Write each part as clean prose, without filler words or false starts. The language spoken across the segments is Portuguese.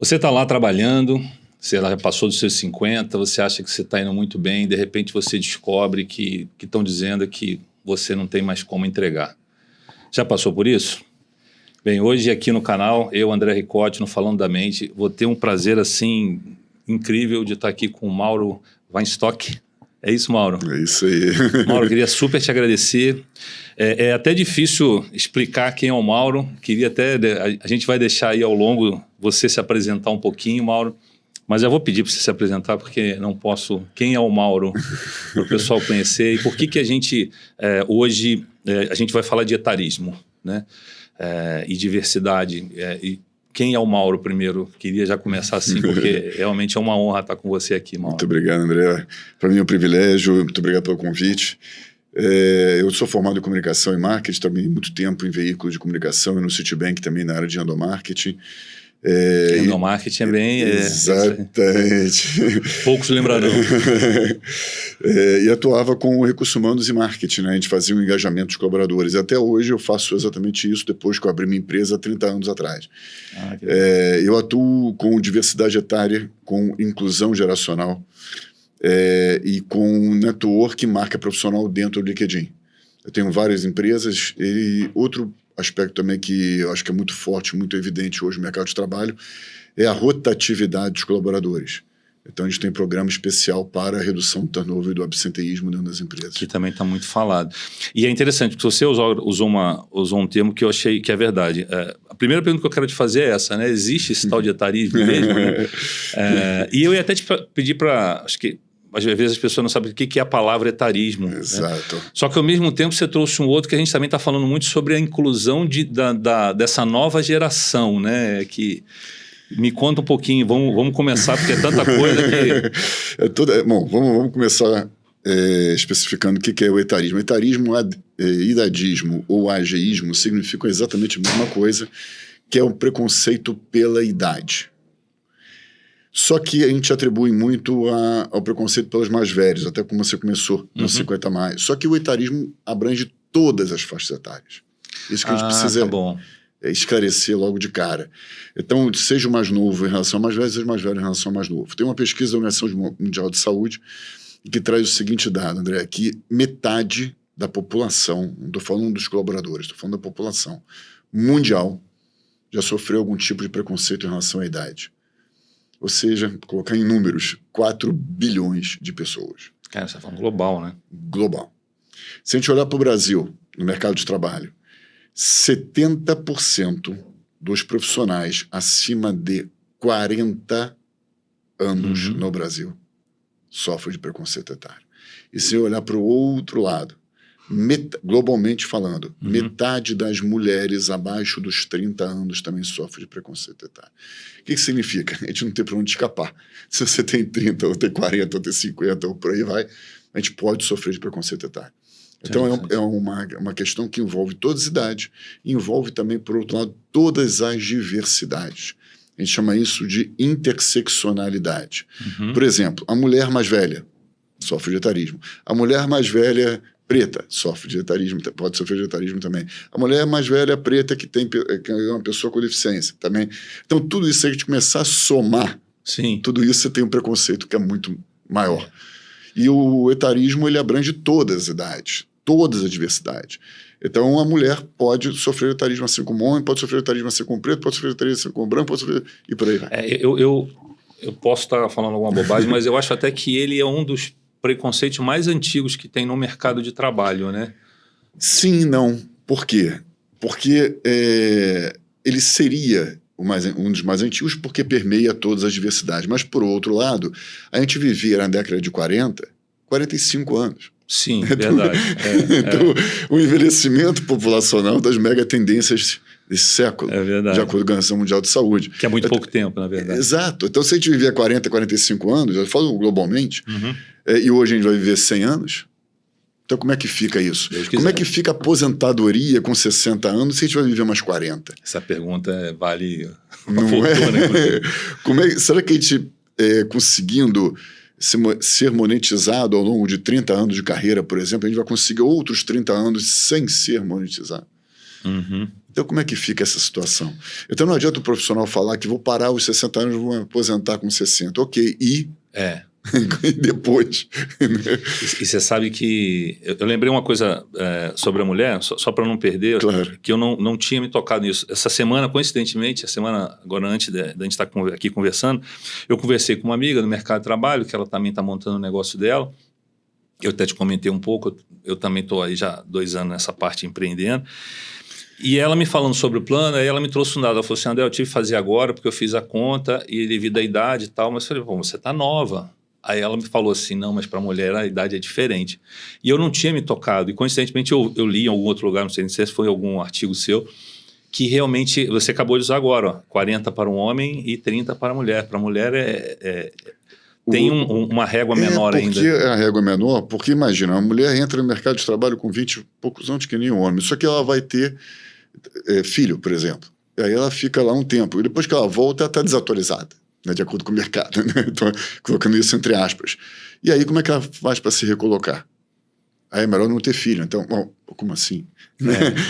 Você está lá trabalhando, você já passou dos seus 50, você acha que você está indo muito bem, de repente você descobre que estão dizendo que você não tem mais como entregar. Já passou por isso? Bem, hoje aqui no canal, eu, André Ricotti, no Falando da Mente, vou ter um prazer assim incrível de estar aqui com o Mauro Weinstock. É isso, Mauro? É isso aí. Mauro, eu queria super te agradecer. É até difícil explicar quem é o Mauro. Queria até... A gente vai deixar aí ao longo você se apresentar um pouquinho, Mauro. Mas eu vou pedir para você se apresentar porque não posso... Quem é o Mauro? Para o pessoal conhecer. E por que a gente... hoje a gente vai falar de etarismo, né? E diversidade. Quem é o Mauro primeiro? Queria já começar assim, porque realmente é uma honra estar com você aqui, Mauro. Muito obrigado, André. Para mim é um privilégio, muito obrigado pelo convite. Eu sou formado em comunicação e marketing, trabalhei muito tempo em veículos de comunicação e no Citibank também na área de endomarketing. Endomarketing é bem... Exatamente. Poucos lembrarão. E atuava com recursos humanos e marketing, né? A gente fazia um engajamento dos colaboradores. Até hoje eu faço exatamente isso depois que eu abri minha empresa há 30 anos atrás. Eu atuo com diversidade etária, com inclusão geracional e com network e marca profissional dentro do LinkedIn. Eu tenho várias empresas e outro aspecto também que eu acho que é muito forte, muito evidente hoje no mercado de trabalho, é a rotatividade dos colaboradores. Então, a gente tem programa especial para a redução do turnover e do absenteísmo dentro das empresas. Que também está muito falado. E é interessante, porque você usou um termo que eu achei que é verdade. A primeira pergunta que eu quero te fazer é essa, né? Existe esse tal de etarismo mesmo? Né? E eu ia até te pedir para... Acho que às vezes as pessoas não sabem o que é a palavra etarismo. Exato. Né? Só que ao mesmo tempo você trouxe um outro que a gente também está falando muito sobre a inclusão dessa nova geração, né? Que me conta um pouquinho, vamos começar, porque é tanta coisa que... Bom, vamos começar especificando o que é o etarismo. Etarismo, idadismo ou ageísmo significam exatamente a mesma coisa, que é um preconceito pela idade. Só que a gente atribui muito ao preconceito pelos mais velhos, até como você começou, nos 50 mais. Só que o etarismo abrange todas as faixas etárias. Isso que a gente precisa esclarecer logo de cara. Então, seja o mais novo em relação ao mais velho, seja o mais velho em relação ao mais novo. Tem uma pesquisa da Organização Mundial de Saúde que traz o seguinte dado, André, que metade da população, não estou falando dos colaboradores, estou falando da população mundial, já sofreu algum tipo de preconceito em relação à idade. Ou seja, colocar em números, 4 bilhões de pessoas. Cara, você está falando global, né? Global. Se a gente olhar para o Brasil, no mercado de trabalho, 70% dos profissionais acima de 40 anos no Brasil sofrem de preconceito etário. E se eu olhar para o outro lado, globalmente falando, metade das mulheres abaixo dos 30 anos também sofre de preconceito etário. O que significa? A gente não tem para onde escapar. Se você tem 30, ou tem 40, ou tem 50, ou por aí vai, a gente pode sofrer de preconceito etário. Então é uma questão que envolve todas as idades, envolve também, por outro lado, todas as diversidades. A gente chama isso de interseccionalidade. Por exemplo, a mulher mais velha sofre de etarismo. A mulher mais velha preta sofre de etarismo, pode sofrer de etarismo também. A mulher mais velha preta que é uma pessoa com deficiência também. Então, tudo isso, se a gente começar a somar, tudo isso você tem um preconceito que é muito maior. E o etarismo, ele abrange todas as idades, todas as diversidades. Então, a mulher pode sofrer etarismo assim como homem, pode sofrer etarismo assim como preto, pode sofrer etarismo assim como branco, pode sofrer... e por aí vai. Eu posso estar falando alguma bobagem, mas eu acho até que ele é um dos preconceitos mais antigos que tem no mercado de trabalho, né? Sim e não. Por quê? Porque ele seria um dos mais antigos porque permeia todas as diversidades. Mas, por outro lado, a gente vivia na década de 45 anos. Sim, verdade. Então, o envelhecimento populacional das mega tendências desse século, de acordo com a Organização Mundial de Saúde. Que é muito pouco tempo, na verdade. Exato. Então, se a gente vivia 40, 45 anos, eu falo globalmente, e hoje a gente vai viver 100 anos, então como é que fica isso? Como é que fica a aposentadoria com 60 anos se a gente vai viver mais 40? Essa pergunta vale uma Não fortuna. Será que a gente, conseguindo ser monetizado ao longo de 30 anos de carreira, por exemplo, a gente vai conseguir outros 30 anos sem ser monetizado? Então, como é que fica essa situação? Então, não adianta o profissional falar que vou parar aos 60 anos, vou me aposentar com 60. Ok, e e depois? E você sabe que... Eu lembrei uma coisa sobre a mulher, só para não perder, Claro. que eu não tinha me tocado nisso. Essa semana, coincidentemente, a semana agora antes da gente estar aqui conversando, eu conversei com uma amiga do mercado de trabalho, que ela também está montando o negócio dela. Eu até te comentei um pouco, eu também estou aí já 2 anos nessa parte empreendendo. E ela me falando sobre o plano, aí ela me trouxe um dado. Ela falou assim, André, eu tive que fazer agora porque eu fiz a conta e devido à idade e tal. Mas eu falei, bom, você está nova. Aí ela me falou assim, não, mas para mulher a idade é diferente. E eu não tinha me tocado. E coincidentemente eu li em algum outro lugar, não sei se foi algum artigo seu, que realmente você acabou de usar agora, ó, 40 para um homem e 30 para a mulher. Para a mulher tem uma régua menor ainda. Por que a régua é menor? Porque imagina, a mulher entra no mercado de trabalho com 20 e poucos anos que nem um homem. Só que ela vai ter filho, por exemplo. E aí ela fica lá um tempo. E depois que ela volta, ela está desatualizada, né, de acordo com o mercado. Né? Então, colocando isso entre aspas. E aí, como é que ela faz para se recolocar? Aí é melhor não ter filho. Então, como assim?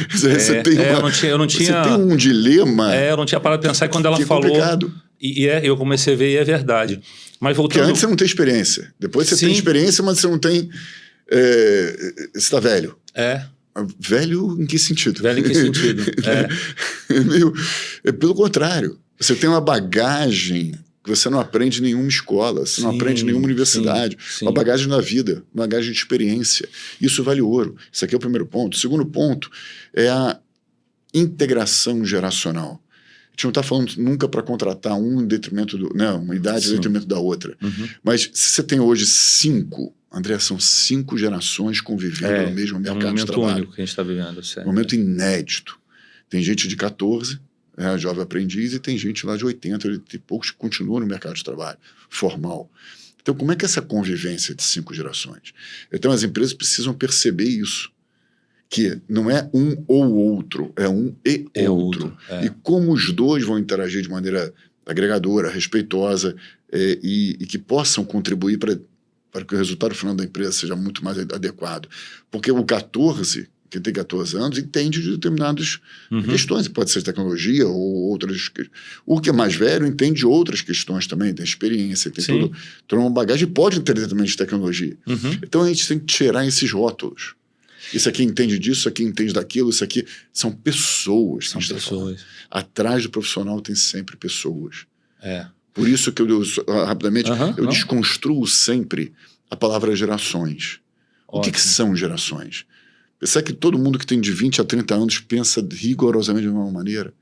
Você tem eu não tinha... Você tem um dilema. Eu não tinha parado de pensar, e quando ela falou... complicado. Eu comecei a ver e é verdade. Mas voltando... Porque antes você não tem experiência. Depois você tem experiência, mas você não tem... você está velho. Velho em que sentido? Velho em que sentido? Pelo contrário. Você tem uma bagagem que você não aprende em nenhuma escola, você não aprende em nenhuma universidade. Uma bagagem na vida, uma bagagem de experiência. Isso vale ouro. Isso aqui é o primeiro ponto. O segundo ponto é a integração geracional. A gente não está falando nunca para contratar um em detrimento uma idade em detrimento da outra. Mas se você tem hoje 5, André, são 5 gerações convivendo no mesmo mercado de trabalho. É um momento único que a gente está vivendo. Um momento inédito. Tem gente de 14, jovem aprendiz, e tem gente lá de 80, e poucos que continuam no mercado de trabalho formal. Então, como é que é essa convivência de 5 gerações? Então, as empresas precisam perceber isso. Que não é um ou outro, é um e outro. E como os dois vão interagir de maneira agregadora, respeitosa, e que possam contribuir para que o resultado final da empresa seja muito mais adequado. Porque o 14, quem tem 14 anos, entende de determinadas questões, pode ser tecnologia ou outras. O que é mais velho entende outras questões também, tem experiência, tem toda uma bagagem, e pode entender também de tecnologia. Então a gente tem que tirar esses rótulos. Isso aqui entende disso, isso aqui entende daquilo, isso aqui... São pessoas. São pessoas. Atrás do profissional tem sempre pessoas. Por isso que eu rapidamente, eu desconstruo sempre a palavra gerações. O que são gerações? Será que todo mundo que tem de 20 a 30 anos pensa rigorosamente de uma maneira?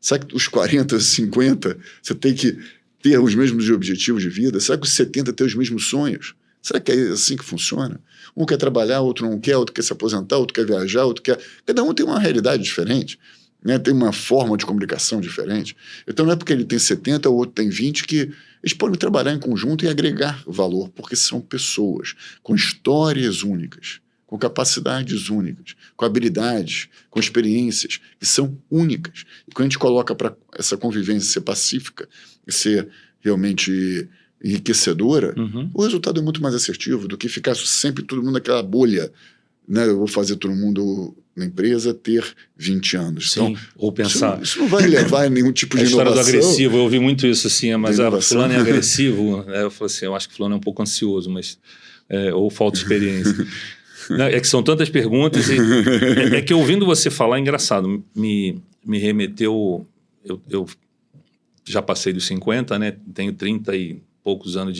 Será que os 40, 50, você tem que ter os mesmos objetivos de vida? Será que os 70 tem os mesmos sonhos? Será que é assim que funciona? Um quer trabalhar, outro não quer, outro quer se aposentar, outro quer viajar, outro quer... Cada um tem uma realidade diferente, né? Tem uma forma de comunicação diferente. Então não é porque ele tem 70 ou outro tem 20 que eles podem trabalhar em conjunto e agregar valor, porque são pessoas com histórias únicas, com capacidades únicas, com habilidades, com experiências que são únicas. E quando a gente coloca para essa convivência ser pacífica e ser realmente enriquecedora, o resultado é muito mais assertivo do que ficar sempre todo mundo naquela bolha, né? Eu vou fazer todo mundo na empresa ter 20 anos. Então, ou pensar... Isso não vai levar a nenhum tipo de inovação. A história do agressivo, eu ouvi muito isso assim, mas fulano é agressivo, eu falei assim, eu acho que fulano é um pouco ansioso, mas ou falta experiência. Não, é que são tantas perguntas e é que ouvindo você falar, é engraçado, me remeteu, eu já passei dos 50, né? Tenho 30 e poucos anos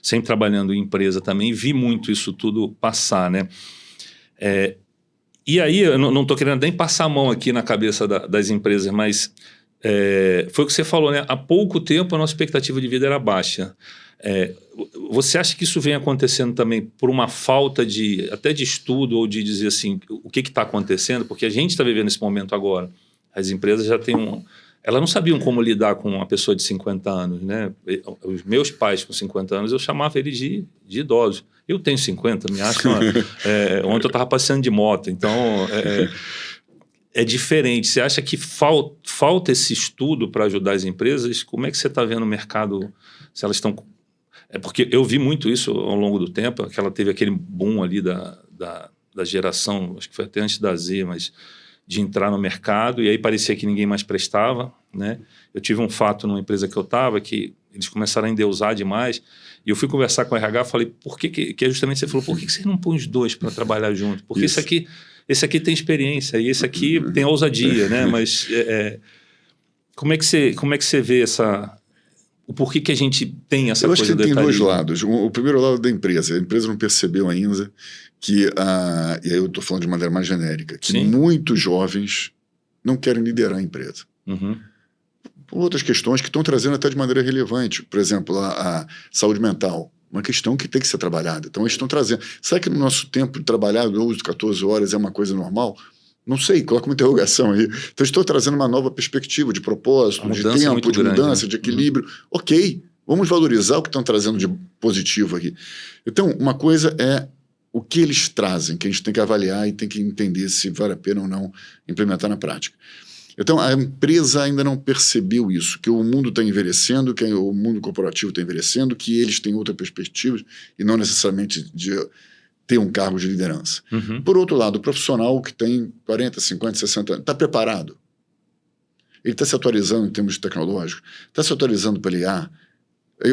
sempre trabalhando em empresa também, vi muito isso tudo passar, né? E aí, eu não estou querendo nem passar a mão aqui na cabeça das empresas, mas foi o que você falou, né? Há pouco tempo a nossa expectativa de vida era baixa. Você acha que isso vem acontecendo também por uma falta até de estudo ou de dizer assim, o que está acontecendo? Porque a gente está vivendo esse momento agora. As empresas já têm elas não sabiam como lidar com uma pessoa de 50 anos, né? Os meus pais com 50 anos, eu chamava eles de idosos. Eu tenho 50, me acho... ontem eu estava passeando de moto, então é diferente. Você acha que falta esse estudo para ajudar as empresas? Como é que você está vendo o mercado, se elas estão... porque eu vi muito isso ao longo do tempo, que ela teve aquele boom ali da geração, acho que foi até antes da Z, mas de entrar no mercado, e aí parecia que ninguém mais prestava, né? Eu tive um fato numa empresa que eu estava, que eles começaram a endeusar demais, e eu fui conversar com o RH, falei, por que é justamente você falou, por que você não põe os dois para trabalhar junto? Porque esse aqui tem experiência, e esse aqui tem ousadia, né? Mas como é que você vê o porquê que a gente tem essa coisa? Eu acho que tem dois lados. O primeiro lado da empresa. A empresa não percebeu ainda que, e aí eu estou falando de maneira mais genérica, que muitos jovens não querem liderar a empresa. Uhum. Por outras questões que estão trazendo até de maneira relevante. Por exemplo, a saúde mental. Uma questão que tem que ser trabalhada. Então, eles estão trazendo. Será que no nosso tempo de trabalhar 12, 14 horas é uma coisa normal? Não sei, coloca uma interrogação aí. Então, estou trazendo uma nova perspectiva de propósito, de tempo, de mudança, né? De equilíbrio. Ok, vamos valorizar o que estão trazendo de positivo aqui. Então, uma coisa é o que eles trazem, que a gente tem que avaliar e tem que entender se vale a pena ou não implementar na prática. Então, a empresa ainda não percebeu isso, que o mundo está envelhecendo, que o mundo corporativo está envelhecendo, que eles têm outra perspectiva e não necessariamente de ter um cargo de liderança. Uhum. Por outro lado, o profissional que tem 40, 50, 60 anos, está preparado? Ele está se atualizando em termos tecnológicos? Está se atualizando para IA?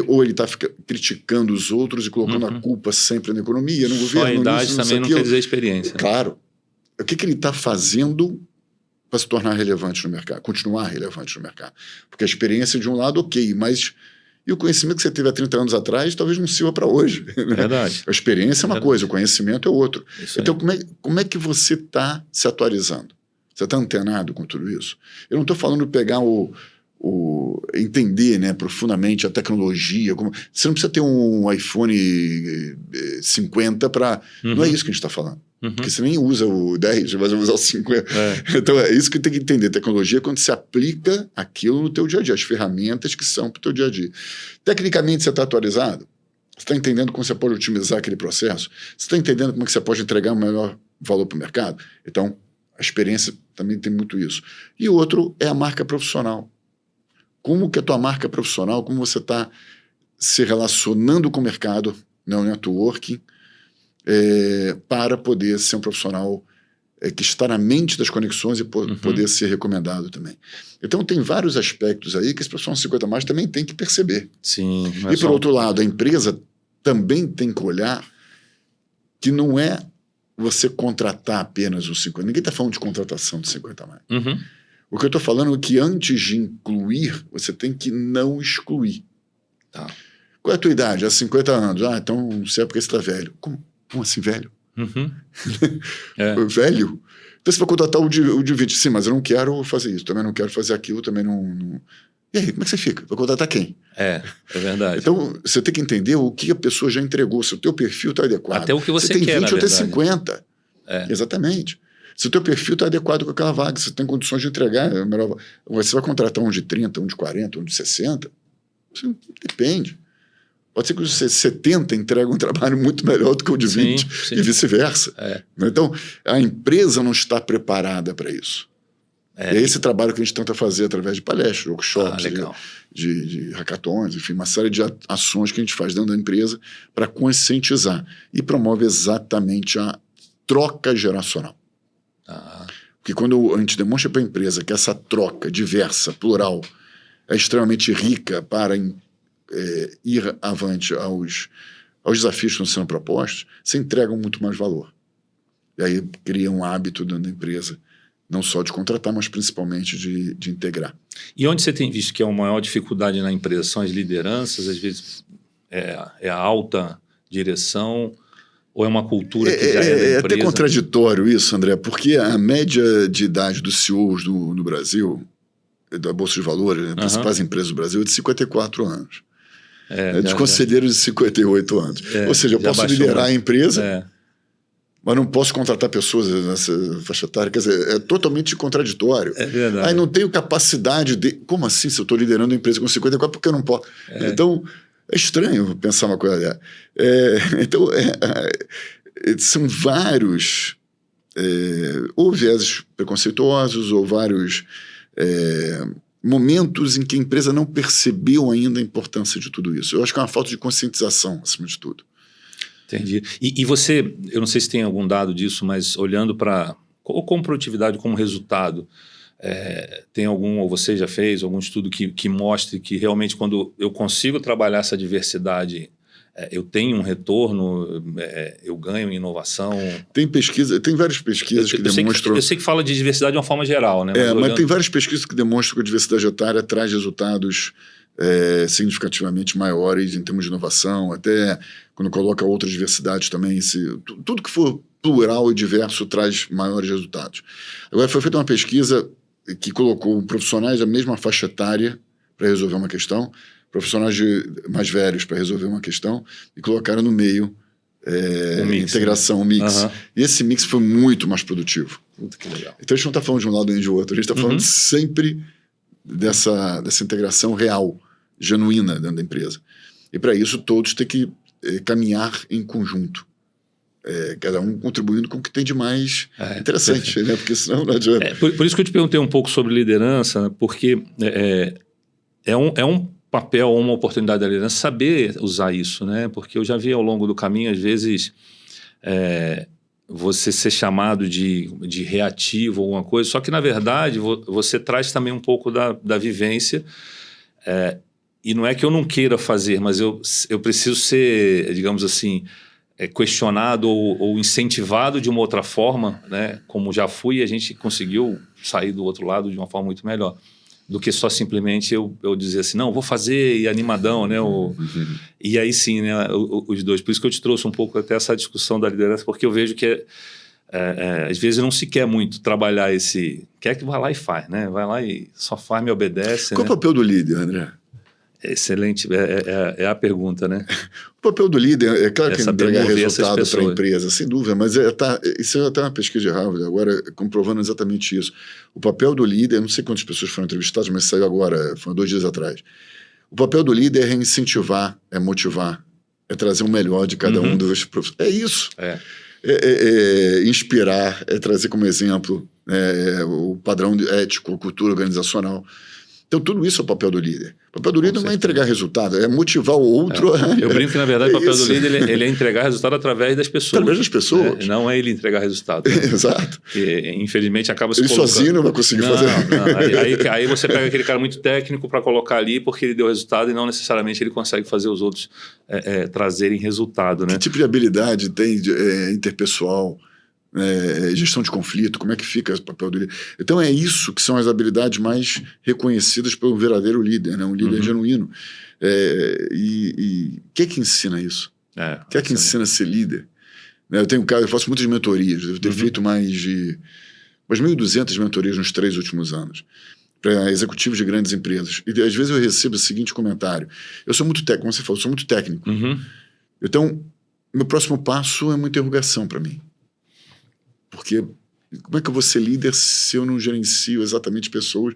Ou ele está criticando os outros e colocando a culpa sempre na economia, no governo? Só a idade também não quer dizer experiência. Claro. O que ele está fazendo para se tornar relevante no mercado, continuar relevante no mercado? Porque a experiência de um lado, ok, mas e o conhecimento que você teve há 30 anos atrás talvez não sirva para hoje. Né? Verdade. A experiência é uma coisa, o conhecimento é outro. Isso então, como é que você está se atualizando? Você está antenado com tudo isso? Eu não estou falando de pegar entender, né, profundamente a tecnologia. Você não precisa ter um iPhone 50 para... Uhum. Não é isso que a gente está falando. Uhum. Porque você nem usa o 10, mas vai usar o 50. Então, é isso que tem que entender. Tecnologia é quando se aplica aquilo no teu dia a dia, as ferramentas que são para o teu dia a dia. Tecnicamente, você está atualizado? Você está entendendo como você pode otimizar aquele processo? Você está entendendo como é que você pode entregar o melhor valor para o mercado? Então, a experiência também tem muito isso. E o outro é a marca profissional. Como que a tua marca profissional, como você está se relacionando com o mercado, no networking, para poder ser um profissional que está na mente das conexões e poder ser recomendado também. Então, tem vários aspectos aí que esse profissional 50 mais também tem que perceber. Sim. E, por outro lado, a empresa também tem que olhar que não é você contratar apenas os 50. Ninguém está falando de contratação de 50 mais. Uhum. O que eu estou falando é que antes de incluir, você tem que não excluir. Tá. Qual é a tua idade? Há 50 anos. Ah, então não sei porque você está velho. Como assim velho? Uhum. Velho? Então você vai contratar o de 20. Sim, mas eu não quero fazer isso. Também não quero fazer aquilo. Também não... E aí, como é que você fica? Vai contratar quem? É verdade. Então, você tem que entender o que a pessoa já entregou. Se o teu perfil está adequado. Até o que você tem quer, 20 ou até 50. Exatamente. Se o teu perfil está adequado com aquela vaga, você tem condições de entregar, melhor. Você vai contratar um de 30, um de 40, um de 60? Depende. Pode ser que os 70 entregam um trabalho muito melhor do que o de 20 e vice-versa. Então, a empresa não está preparada para isso. É esse trabalho que a gente tenta fazer através de palestras, workshops, de hackathons, enfim, uma série de ações que a gente faz dentro da empresa para conscientizar e promove exatamente a troca geracional. Porque quando a gente demonstra para a empresa que essa troca diversa, plural, é extremamente rica para ir avante aos desafios que estão sendo propostos, você entrega muito mais valor. E aí cria um hábito dentro da empresa, não só de contratar, mas principalmente de integrar. E onde você tem visto que é a maior dificuldade na empresa? São as lideranças, às vezes é a alta direção, ou é uma cultura que já é da empresa? É até contraditório isso, André, porque a média de idade dos CEOs no Brasil, da Bolsa de Valores, as principais empresas do Brasil, é de 54 anos. De conselheiros de 58 anos. Ou seja, eu posso liderar a empresa, mas não posso contratar pessoas nessa faixa etária. Quer dizer, é totalmente contraditório. É verdade. Aí não tenho capacidade de... Como assim, se eu estou liderando a empresa com 54, por que eu não posso? Então, é estranho pensar uma coisa dessa. Então, são vários... ou vieses preconceituosos, ou vários... momentos em que a empresa não percebeu ainda a importância de tudo isso. Eu acho que é uma falta de conscientização, acima de tudo. Entendi. E você, eu não sei se tem algum dado disso, mas olhando para como produtividade, como resultado, tem algum, ou você já fez, algum estudo que mostre que realmente quando eu consigo trabalhar essa diversidade, eu tenho um retorno, eu ganho em inovação? Tem várias pesquisas que demonstram... Eu sei que fala de diversidade de uma forma geral, né? Mas tem várias pesquisas que demonstram que a diversidade etária traz resultados significativamente maiores em termos de inovação, até quando coloca outras diversidades também. Tudo que for plural e diverso traz maiores resultados. Agora, foi feita uma pesquisa que colocou profissionais da mesma faixa etária para resolver uma questão, profissionais mais velhos para resolver uma questão, e colocaram no meio integração, um mix. E esse mix foi muito mais produtivo. Muito que legal. Então a gente não está falando de um lado nem de outro, a gente está falando sempre dessa integração real, genuína dentro da empresa. E para isso todos têm que caminhar em conjunto. Cada um contribuindo com o que tem de mais interessante, né? Porque senão não adianta. Por isso que eu te perguntei um pouco sobre liderança, porque é um papel, uma oportunidade da liderança saber usar isso, né? Porque eu já vi ao longo do caminho, às vezes, você ser chamado de reativo ou alguma coisa, só que, na verdade, você traz também um pouco da vivência, e não é que eu não queira fazer, mas eu preciso ser, digamos assim, questionado ou incentivado de uma outra forma, né? Como já fui, a gente conseguiu sair do outro lado de uma forma muito melhor do que só simplesmente eu dizer assim, não, vou fazer, e animadão, né? E aí sim, né, os dois. Por isso que eu te trouxe um pouco até essa discussão da liderança, porque eu vejo que às vezes não se quer muito trabalhar quer que vá lá e faz, né? Vai lá e só faz, me obedece. Qual é o papel do líder, André? Excelente, é a pergunta, né? O papel do líder, claro que entregar resultado para a empresa, sem dúvida, mas isso é até uma pesquisa de Harvard, agora comprovando exatamente isso. O papel do líder, não sei quantas pessoas foram entrevistadas, mas saiu agora, foram 2 dias atrás. O papel do líder é incentivar, é motivar, é trazer o melhor de cada um dos profissionais. É isso. É inspirar, é trazer como exemplo o padrão ético, cultura organizacional. Então, tudo isso é o papel do líder. O papel do líder não é entregar resultado, é motivar o outro. Eu brinco que, na verdade, o papel do líder ele é entregar resultado através das pessoas. Através das pessoas. Não é ele entregar resultado. Né? Exato. Porque, infelizmente, acaba se ele colocando... sozinho não vai conseguir fazer. Não. Aí você pega aquele cara muito técnico para colocar ali porque ele deu resultado e não necessariamente ele consegue fazer os outros trazerem resultado. Né? Que tipo de habilidade tem interpessoal? Gestão de conflito, como é que fica o papel do líder? Então é isso que são as habilidades mais reconhecidas pelo verdadeiro líder, né? Um líder genuíno. E quem é que ensina isso? Quem é que ensina a ser líder? Eu faço muitas mentorias, devo ter feito mais de 1.200 mentorias nos 3 últimos anos para executivos de grandes empresas. E às vezes eu recebo o seguinte comentário: eu sou muito técnico, como você falou, eu sou muito técnico. Então, meu próximo passo é uma interrogação para mim. Porque como é que eu vou ser líder se eu não gerencio exatamente pessoas,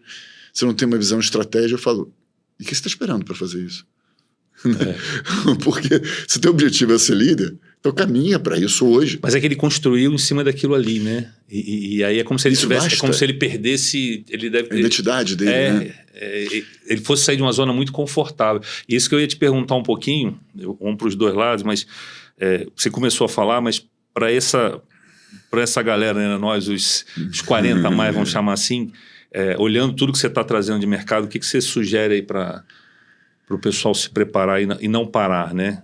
se eu não tenho uma visão de estratégia? Eu falo, e o que você está esperando para fazer isso? Porque se o teu objetivo é ser líder, então caminha para isso hoje. Mas é que ele construiu em cima daquilo ali, né? E aí é como se ele tivesse, como se ele perdesse, ele deve ter, a identidade dele, né? Ele fosse sair de uma zona muito confortável. E isso que eu ia te perguntar um pouquinho, vamos para os dois lados, mas você começou a falar, mas para essa galera, né, nós, os 40 a mais, vamos chamar assim, olhando tudo que você está trazendo de mercado, o que você sugere aí para o pessoal se preparar e não parar, né?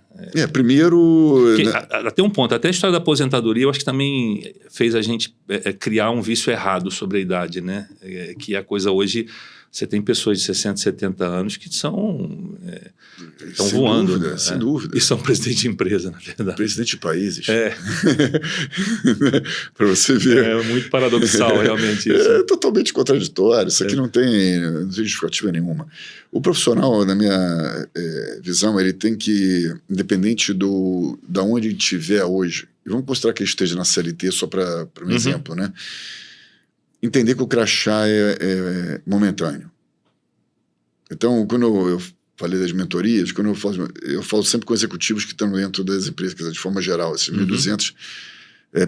Primeiro... Até um ponto, até a história da aposentadoria, eu acho que também fez a gente criar um vício errado sobre a idade, né? Que a coisa hoje... Você tem pessoas de 60, 70 anos que estão voando. Dúvida, sem dúvida. E são presidente de empresa, na verdade. Presidente de países. Para você ver. É muito paradoxal, realmente. Isso. É totalmente contraditório. Isso aqui não tem justificativa nenhuma. O profissional, na minha visão, ele tem que, independente da onde ele estiver hoje, e vamos considerar que ele esteja na CLT só para um exemplo, né? Entender que o crachá é momentâneo. Então, quando eu falei das mentorias, quando eu falo sempre com executivos que estão dentro das empresas, de forma geral, esses 1.200,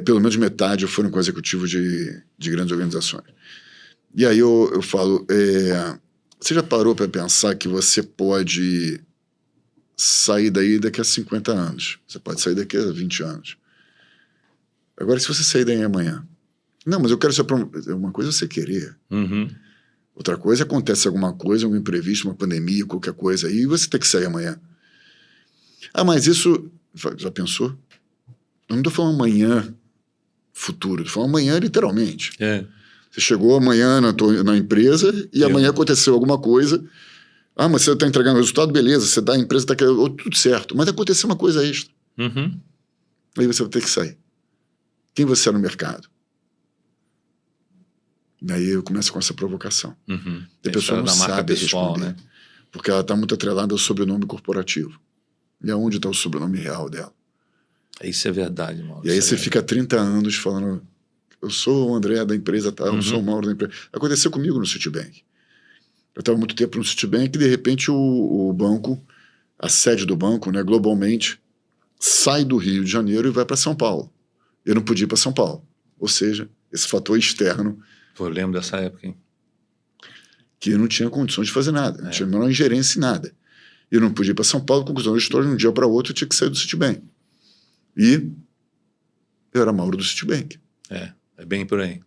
pelo menos metade foram com executivos de grandes organizações. E aí eu falo, você já parou para pensar que você pode sair daí daqui a 50 anos? Você pode sair daqui a 20 anos. Agora, se você sair daí amanhã, Não, mas eu quero ser... Uma coisa é você querer. Uhum. Outra coisa, acontece alguma coisa, um imprevisto, uma pandemia, qualquer coisa aí, e você tem que sair amanhã. Ah, mas isso... Já pensou? Eu não estou falando amanhã futuro, estou falando amanhã literalmente. Você chegou amanhã na empresa e amanhã aconteceu alguma coisa. Ah, mas você está entregando resultado? Beleza, você dá a empresa, está querendo tudo certo. Mas aconteceu uma coisa extra. Uhum. Aí você vai ter que sair. Quem você é no mercado? Daí eu começo com essa provocação. Uhum. A pessoa não sabe responder. Né? Porque ela está muito atrelada ao sobrenome corporativo. E aonde está o sobrenome real dela? Isso é verdade, Mauro. E aí você fica 30 anos falando, eu sou o André da empresa tal, eu sou o Mauro da empresa. Aconteceu comigo no Citibank. Eu estava muito tempo no Citibank e de repente o banco, a sede do banco, né, globalmente, sai do Rio de Janeiro e vai para São Paulo. Eu não podia ir para São Paulo. Ou seja, esse fator externo... Eu lembro dessa época, hein? Que eu não tinha condições de fazer nada. Não tinha a menor ingerência em nada. Eu não podia ir para São Paulo, conclusão da história, de um dia para outro eu tinha que sair do Citibank. E eu era Mauro do Citibank. É bem por aí.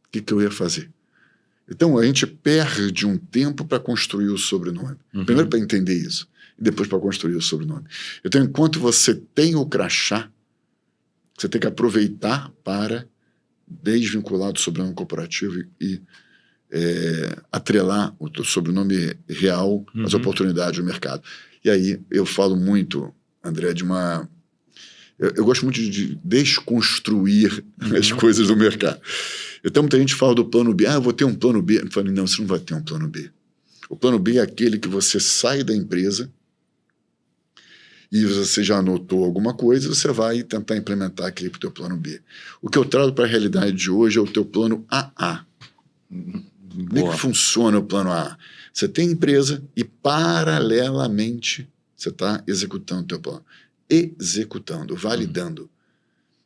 O que eu ia fazer? Então, a gente perde um tempo para construir o sobrenome. Primeiro para entender isso, e depois para construir o sobrenome. Então, enquanto você tem o crachá, você tem que aproveitar para desvincular do sobrenome corporativo e atrelar o teu sobrenome real às oportunidades do mercado. E aí, eu falo muito, André, de uma... Eu gosto muito de desconstruir as coisas do mercado. Então, muita gente fala do plano B. Ah, eu vou ter um plano B. Eu falei, não, você não vai ter um plano B. O plano B é aquele que você sai da empresa e você já anotou alguma coisa, você vai tentar implementar aquele para o teu plano B. O que eu trago para a realidade de hoje é o teu plano AA. Como é que funciona o plano AA? Você tem empresa e, paralelamente, você está executando o teu plano. Executando, validando.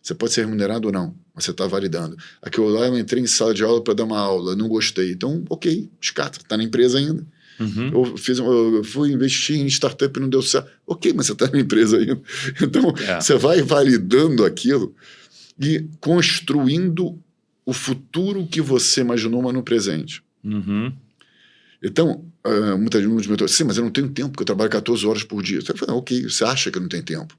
Você pode ser remunerado ou não, mas você está validando. Aqui eu entrei em sala de aula para dar uma aula, não gostei. Então, ok, descarta, está na empresa ainda. Eu fui investir em startup e não deu certo. Ok, mas você está na empresa ainda. Então, você vai validando aquilo e construindo o futuro que você imaginou, mas no presente. Então, muita gente me perguntou, sim, mas eu não tenho tempo, porque eu trabalho 14 horas por dia. Você fala, ok, você acha que não tem tempo.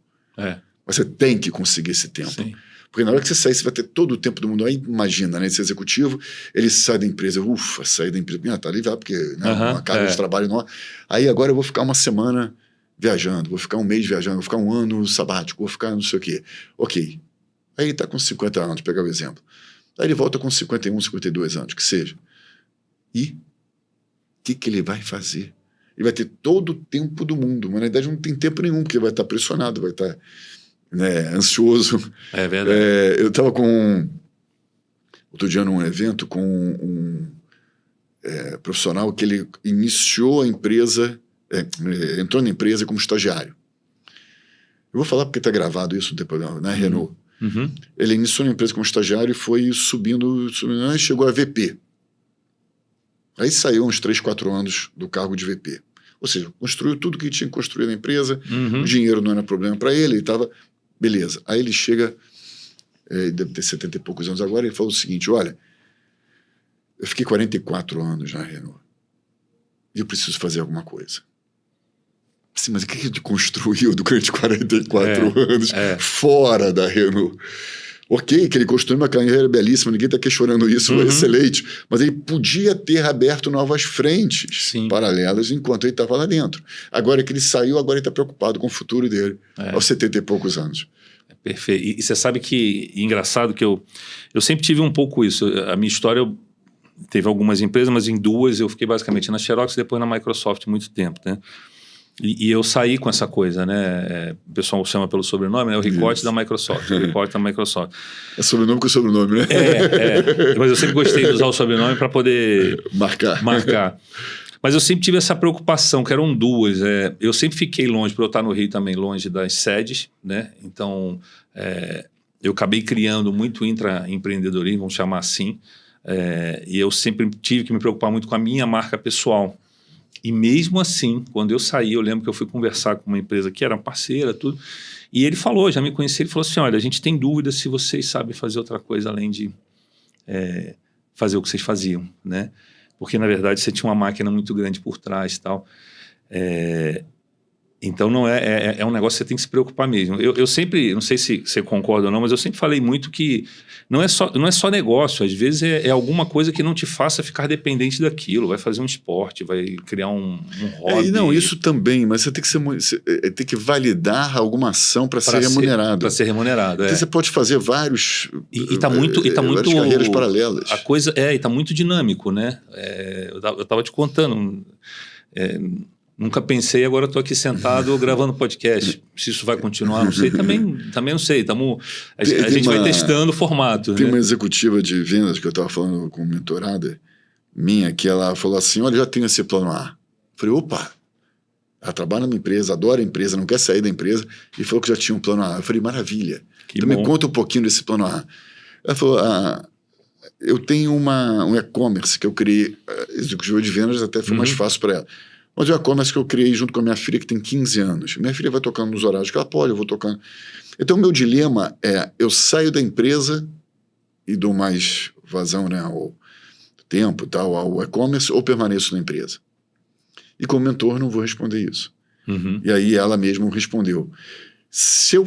Mas você tem que conseguir esse tempo. Sim. Porque na hora que você sair, você vai ter todo o tempo do mundo. Aí imagina, né? Esse executivo, ele sai da empresa, sai da empresa, tá ali, porque né, uma carga de trabalho nova. Aí agora eu vou ficar uma semana viajando, vou ficar um mês viajando, vou ficar um ano sabático, vou ficar não sei o quê. Ok. Aí ele tá com 50 anos, pegar o exemplo. Aí ele volta com 51, 52 anos, que seja. E o que ele vai fazer? Ele vai ter todo o tempo do mundo, mas na verdade não tem tempo nenhum, porque ele vai estar pressionado, vai estar ansioso. É verdade. Eu estava outro dia num evento com um profissional que ele iniciou a empresa, entrou na empresa como estagiário. Eu vou falar porque está gravado isso, não tem problema, né? Renault. Ele iniciou na empresa como estagiário e foi subindo e chegou a VP. Aí saiu uns 3, 4 anos do cargo de VP. Ou seja, construiu tudo que tinha que construir na empresa, o dinheiro não era problema para ele estava... Beleza. Aí ele chega, deve ter 70 e poucos anos agora, e fala o seguinte, olha, eu fiquei 44 anos na Renault e eu preciso fazer alguma coisa. Assim, mas o que ele construiu durante 44 anos fora da Renault? Ok, que ele construiu uma carreira belíssima, ninguém está questionando isso, excelente, mas ele podia ter aberto novas frentes paralelas enquanto ele estava lá dentro. Agora que ele saiu, agora ele está preocupado com o futuro dele, aos 70 e poucos anos. Perfeito. E você sabe que, engraçado que eu sempre tive um pouco isso. A minha história, teve algumas empresas, mas em 2 eu fiquei basicamente na Xerox e depois na Microsoft muito tempo, né? E eu saí com essa coisa, né? O pessoal chama pelo sobrenome, né? O recorte da Microsoft. O recorte da Microsoft. É sobrenome com sobrenome, né? Mas eu sempre gostei de usar o sobrenome para poder marcar. Mas eu sempre tive essa preocupação, que eram 2. Eu sempre fiquei longe, por eu estar no Rio também, longe das sedes, né? Então, eu acabei criando muito intraempreendedorismo, vamos chamar assim. E eu sempre tive que me preocupar muito com a minha marca pessoal. E mesmo assim, quando eu saí, eu lembro que eu fui conversar com uma empresa que era parceira, tudo, e ele falou, já me conhecia, ele falou assim, olha, a gente tem dúvida se vocês sabem fazer outra coisa além de fazer o que vocês faziam, né? Porque, na verdade, você tinha uma máquina muito grande por trás e tal. Então, não é um negócio que você tem que se preocupar mesmo. Eu sempre, não sei se você concorda ou não, mas eu sempre falei muito que não é só negócio. Às vezes é alguma coisa que não te faça ficar dependente daquilo. Vai fazer um esporte, vai criar um hobby. Não, isso também, mas você tem que validar alguma ação para ser remunerado. Para ser remunerado, Então, você pode fazer vários várias carreiras paralelas. A coisa e está muito dinâmico, né? Eu estava te contando. Nunca pensei, agora estou aqui sentado gravando podcast. Se isso vai continuar, não sei. Também não sei. A gente vai testando o formato. Tem uma executiva de vendas que eu estava falando com uma mentorada minha, que ela falou assim, olha, já tenho esse plano A. Eu falei, opa, ela trabalha numa empresa, adora a empresa, não quer sair da empresa, e falou que já tinha um plano A. Eu falei, maravilha. Então me conta um pouquinho desse plano A. Ela falou, eu tenho um e-commerce que eu criei, executiva de vendas até foi mais fácil para ela. Mas o e-commerce que eu criei junto com a minha filha, que tem 15 anos. Minha filha vai tocando nos horários que ela pode, eu vou tocando. Então, o meu dilema é, eu saio da empresa e dou mais vazão, né, ao tempo, tal, ao e-commerce, ou permaneço na empresa? E como mentor, não vou responder isso. E aí ela mesma respondeu. Se eu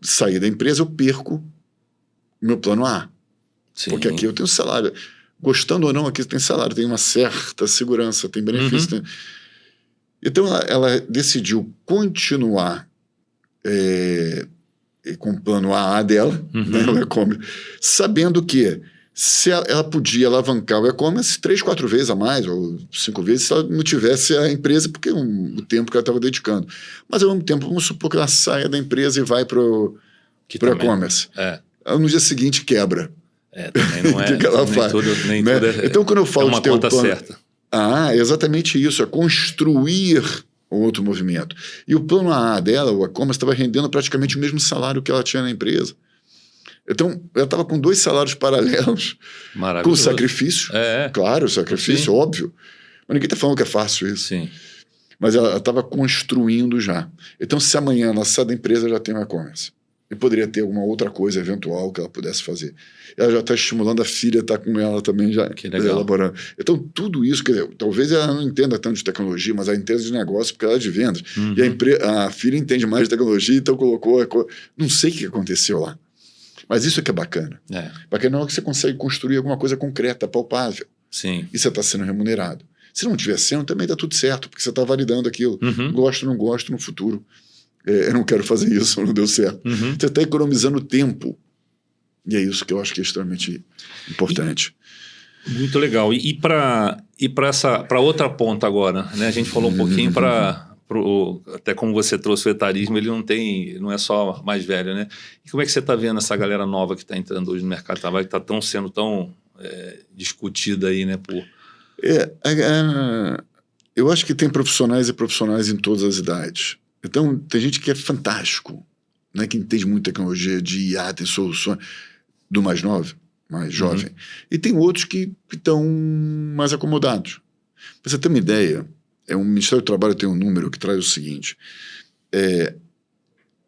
sair da empresa, eu perco o meu plano A. Sim. Porque aqui eu tenho salário. Gostando ou não, aqui tem salário, tem uma certa segurança, tem benefício, Então, ela decidiu continuar com o plano A dela, né, o e-commerce, sabendo que se ela podia alavancar o e-commerce 3, 4 vezes a mais, ou 5 vezes, se ela não tivesse a empresa, porque o tempo que ela estava dedicando. Mas, ao mesmo tempo, vamos supor que ela saia da empresa e vai para o e-commerce. No dia seguinte, quebra. Também não é. O que ela faz? Nem né? tudo então, quando eu falo de ter conta o plano... certa. É exatamente isso, é construir um outro movimento. E o plano A dela, o e-commerce, estava rendendo praticamente o mesmo salário que ela tinha na empresa. Então, ela estava com 2 salários paralelos, com sacrifício, claro, sacrifício, óbvio. Mas ninguém está falando que é fácil isso. Sim. Mas ela estava construindo já. Então, se amanhã ela sai da empresa, já tem um e-commerce. E poderia ter alguma outra coisa eventual que ela pudesse fazer. Ela já está estimulando a filha a estar com ela também, já elaborando. Então, tudo isso, quer dizer, talvez ela não entenda tanto de tecnologia, mas ela entende de negócio porque ela é de vendas. E a filha entende mais de tecnologia, então colocou... Não sei o que aconteceu lá. Mas isso é que é bacana. Bacana é que você consegue construir alguma coisa concreta, palpável. Sim. E você está sendo remunerado. Se não estiver sendo, também está tudo certo, porque você está validando aquilo. Gosto, não gosto, no futuro. Eu não quero fazer isso, não deu certo. Você está economizando tempo. E é isso que eu acho que é extremamente importante. Muito legal. E para outra ponta agora, né? A gente falou um pouquinho até como você trouxe o etarismo, ele não é só mais velho, né? E como é que você está vendo essa galera nova que está entrando hoje no mercado de trabalho, que está sendo tão discutida aí, né? Eu acho que tem profissionais e profissionais em todas as idades. Então, tem gente que é fantástico, né? Que entende muito tecnologia de IA, tem soluções do mais novo, mais jovem. E tem outros que estão mais acomodados. Pra você ter uma ideia, o Ministério do Trabalho tem um número que traz o seguinte,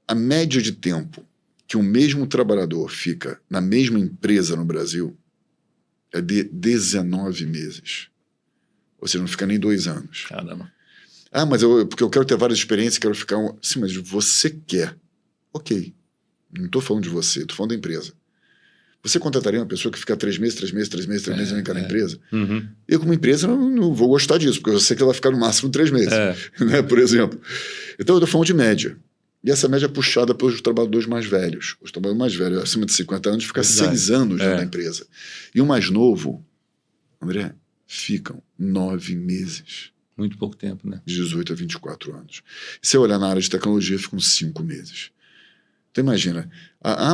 a média de tempo que o mesmo trabalhador fica na mesma empresa no Brasil é de 19 meses. Ou seja, não fica nem 2 anos. Caramba. Mas porque eu quero ter várias experiências, quero ficar... Sim, mas você quer. Ok. Não estou falando de você, estou falando da empresa. Você contrataria uma pessoa que fica 3 meses em cada empresa? Eu, como empresa, não vou gostar disso, porque eu sei que ela vai ficar no máximo 3 meses, né, por exemplo. Então, eu estou falando de média. E essa média é puxada pelos trabalhadores mais velhos. Os trabalhadores mais velhos, acima de 50 anos, ficam 6 anos na empresa. E o mais novo, André, ficam 9 meses. Muito pouco tempo, né? De 18 a 24 anos. E se eu olhar na área de tecnologia, ficam 5 meses. Então imagina,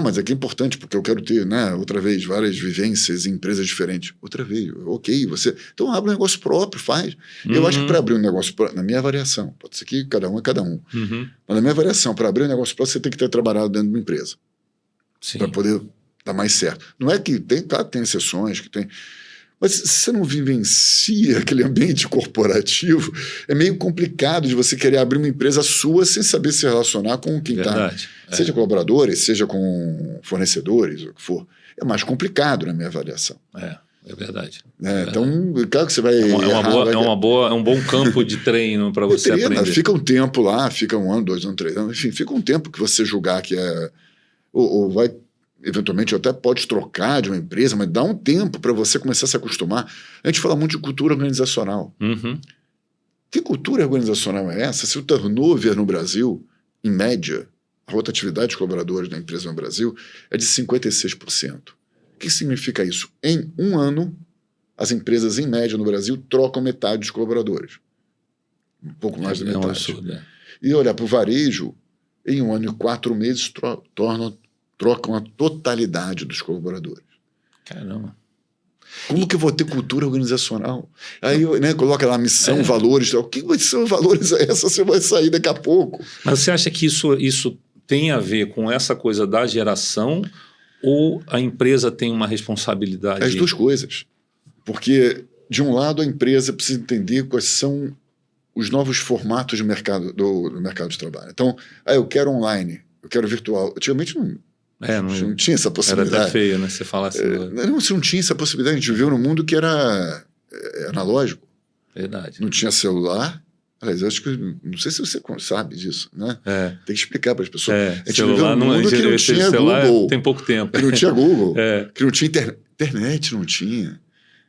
mas aqui é importante porque eu quero ter, né, outra vez, várias vivências em empresas diferentes. Outra vez, ok, você... Então abre um negócio próprio, faz. Eu acho que para abrir um negócio próprio, na minha avaliação, pode ser que cada um é cada um, mas na minha avaliação, para abrir um negócio próprio, você tem que ter trabalhado dentro de uma empresa. Para poder dar mais certo. Não é que tem, claro, tem exceções, que tem... Mas se você não vivencia aquele ambiente corporativo, é meio complicado de você querer abrir uma empresa sua sem saber se relacionar com quem está. Seja colaboradores, seja com fornecedores, o que for. é mais complicado na minha avaliação. É verdade. Então, claro que você vai... É um bom campo de treino para você aprender. Fica um tempo lá, fica 1 ano, 2 anos, 3 anos, enfim, fica um tempo que você julgar que é... Ou vai, eventualmente, até pode trocar de uma empresa, mas dá um tempo para você começar a se acostumar. A gente fala muito de cultura organizacional. Que cultura organizacional é essa? Se o turnover no Brasil, em média, a rotatividade de colaboradores da empresa no Brasil é de 56%. O que significa isso? Em 1 ano, as empresas, em média, no Brasil, trocam metade dos colaboradores. Um pouco mais da metade. Um absurdo, E olhar para o varejo, em 1 ano e 4 meses, trocam a totalidade dos colaboradores. Caramba. Como que eu vou ter cultura organizacional? Aí coloca lá missão, valores. O que são valores essa? Você vai sair daqui a pouco. Mas você acha que isso tem a ver com essa coisa da geração ou a empresa tem uma responsabilidade? As duas coisas. Porque, de um lado, a empresa precisa entender quais são os novos formatos de mercado, do mercado de trabalho. Então, eu quero online, eu quero virtual. Antigamente não tinha essa possibilidade. Era até feio, né? Você falar assim. Você não tinha essa possibilidade. A gente viveu num mundo que era analógico. Verdade. Não tinha celular. Aliás, eu acho que... Não sei se você sabe disso, né? Tem que explicar para as pessoas. A gente viveu num mundo que não tinha Google. Tem pouco tempo. Que não tinha Google. Que não tinha internet, não tinha.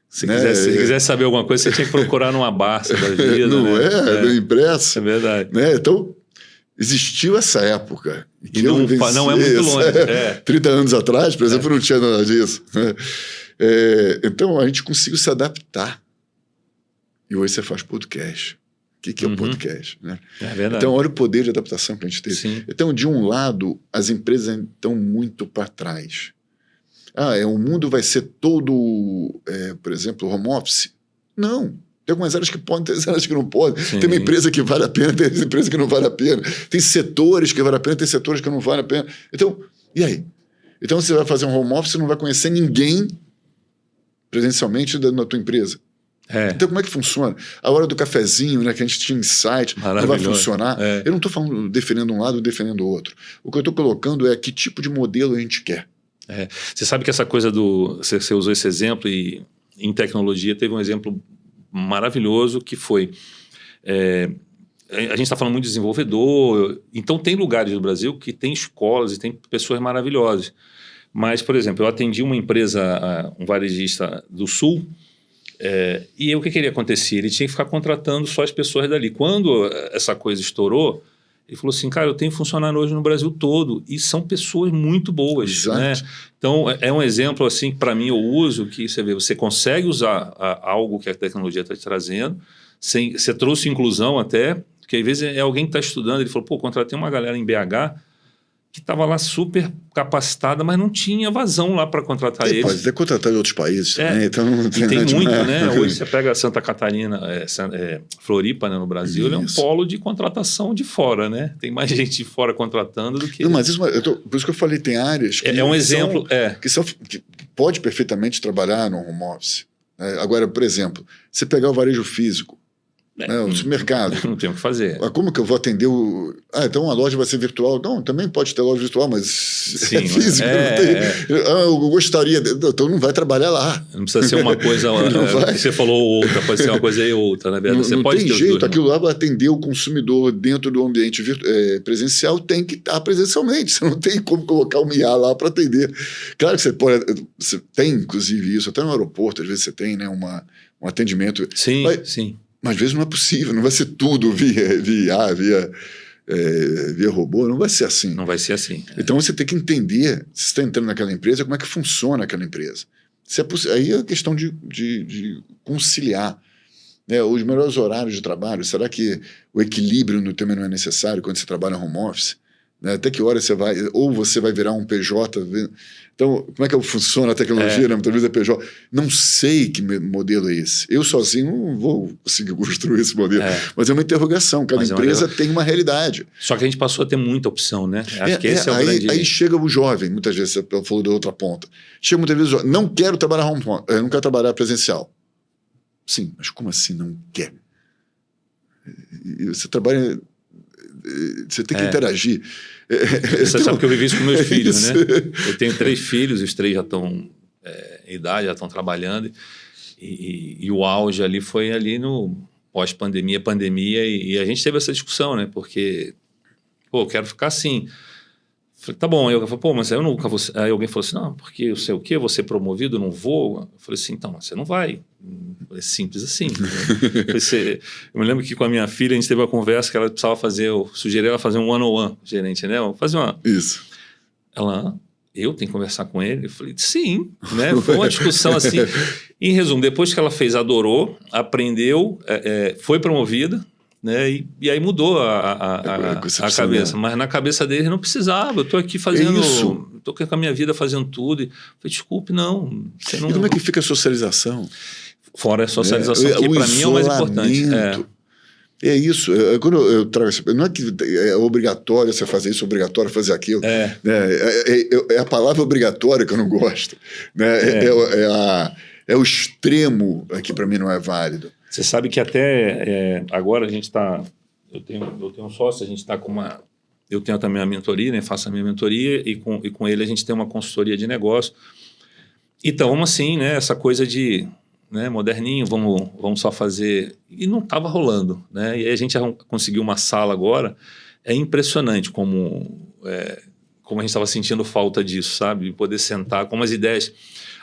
Se quisesse saber alguma coisa, você tinha que procurar numa Barça da vida. Não no impresso. É verdade. Então, existiu essa época. E não é muito longe. 30 anos atrás, por exemplo, não tinha nada disso. Então, a gente conseguiu se adaptar. E hoje você faz podcast. O que é o podcast? Né? É verdade. Então, olha o poder de adaptação que a gente teve. Sim. Então, de um lado, as empresas estão muito para trás. O mundo vai ser todo, por exemplo, home office? Não. Tem algumas áreas que podem, tem áreas que não podem. Sim. Tem uma empresa que vale a pena, tem uma empresa que não vale a pena. Tem setores que vale a pena, tem setores que não vale a pena. Então, e aí? Então, você vai fazer um home office e não vai conhecer ninguém presencialmente na tua empresa. Então, como é que funciona? A hora do cafezinho, né, que a gente tinha insight, não vai funcionar. Eu não estou falando defendendo um lado ou defendendo o outro. O que eu estou colocando é que tipo de modelo a gente quer. Você sabe que essa coisa você usou esse exemplo e em tecnologia teve um exemplo maravilhoso que foi... a gente está falando muito de desenvolvedor, então tem lugares do Brasil que tem escolas e tem pessoas maravilhosas. Mas, por exemplo, eu atendi uma empresa, um varejista do Sul, e o que iria acontecer? Ele tinha que ficar contratando só as pessoas dali. Quando essa coisa estourou, ele falou assim, cara, eu tenho funcionário hoje no Brasil todo e são pessoas muito boas. Exato. Né? Então, é um exemplo assim que para mim eu uso, que você consegue usar algo que a tecnologia está te trazendo, você trouxe inclusão até, porque às vezes é alguém que está estudando, ele falou, contratei uma galera em BH que estava lá super capacitada, mas não tinha vazão lá para contratar eles. Pode ter contratado em outros países também. Então não tem muito, né? Hoje você pega Santa Catarina, Floripa, né, no Brasil, ele é um polo de contratação de fora, né? Tem mais gente de fora contratando do que... Não, mas isso, por isso que eu falei, tem áreas que... um exemplo, que pode perfeitamente trabalhar no home office. Agora, por exemplo, você pegar o varejo físico, o supermercado. Não tem o que fazer. Como que eu vou atender o... então a loja vai ser virtual? Não, também pode ter loja virtual, mas sim, é físico. Eu gostaria... Então não vai trabalhar lá. Não precisa ser uma coisa... Você falou outra, pode ser uma coisa e outra, na verdade. Não tem jeito, aquilo lá vai atender o consumidor dentro do ambiente presencial, tem que estar presencialmente. Você não tem como colocar um IA lá para atender. Claro que você tem, inclusive, isso, até no aeroporto, às vezes você tem, né, um atendimento. Sim, sim. Mas às vezes não é possível, não vai ser tudo via robô, não vai ser assim. Não vai ser assim. Então você tem que entender, se você está entrando naquela empresa, como é que funciona aquela empresa. Aí é questão de conciliar, né, os melhores horários de trabalho. Será que o equilíbrio no tema não é necessário quando você trabalha home office? Né? Até que hora você vai... Ou você vai virar um PJ... Então, como é que funciona a tecnologia, né? Muitas vezes é PJ. Não sei que modelo é esse. Eu sozinho não vou conseguir construir esse modelo. Mas é uma interrogação. Cada empresa tem uma realidade. Só que a gente passou a ter muita opção, né? Acho que esse é o grande... Aí chega o jovem, muitas vezes, você falou da outra ponta. Chega muitas vezes o jovem, não quero trabalhar não quero trabalhar presencial. Sim, mas como assim não quer? E você trabalha... Você tem que interagir. Você sabe que eu vivi isso com meus filhos, né? Eu tenho 3 filhos, os 3 já estão em idade, já estão trabalhando. E o auge ali foi ali no pós-pandemia, pandemia. E a gente teve essa discussão, né? Porque, pô, eu quero ficar assim. Falei, tá bom. Aí eu falei, pô, mas eu nunca vou... Aí alguém falou assim, não, porque eu sei o quê, vou ser promovido, não vou. Eu falei assim, então, você não vai. É simples assim. Né? Eu me lembro que com a minha filha a gente teve uma conversa que ela precisava fazer, eu sugeri ela fazer um one-on-one, gerente, né? Fazer uma... Isso. Ela, eu tenho que conversar com ele? Eu falei, sim, né? Foi uma discussão assim. Em resumo, depois que ela fez, adorou, aprendeu, foi promovida, né? E aí mudou a cabeça. Mas na cabeça dele não precisava. Eu estou aqui fazendo... Estou com a minha vida fazendo tudo. Eu falei, desculpe, não. Você não... E como é que fica a socialização? Fora a socialização, que para mim é o mais importante. É isso. Quando eu trago isso, não é que é obrigatório você fazer isso, obrigatório fazer aquilo. É a palavra obrigatória que eu não gosto. Né? É o extremo que para mim não é válido. Você sabe que até agora a gente está... Eu tenho um sócio, a gente está com uma... Eu tenho também a mentoria, né? Faço a minha mentoria e com ele a gente tem uma consultoria de negócio. Então, vamos assim, né? Essa coisa de... Né, moderninho, vamos só fazer... E não estava rolando, né? E aí a gente conseguiu uma sala agora. É impressionante como a gente estava sentindo falta disso, sabe? De poder sentar com as ideias.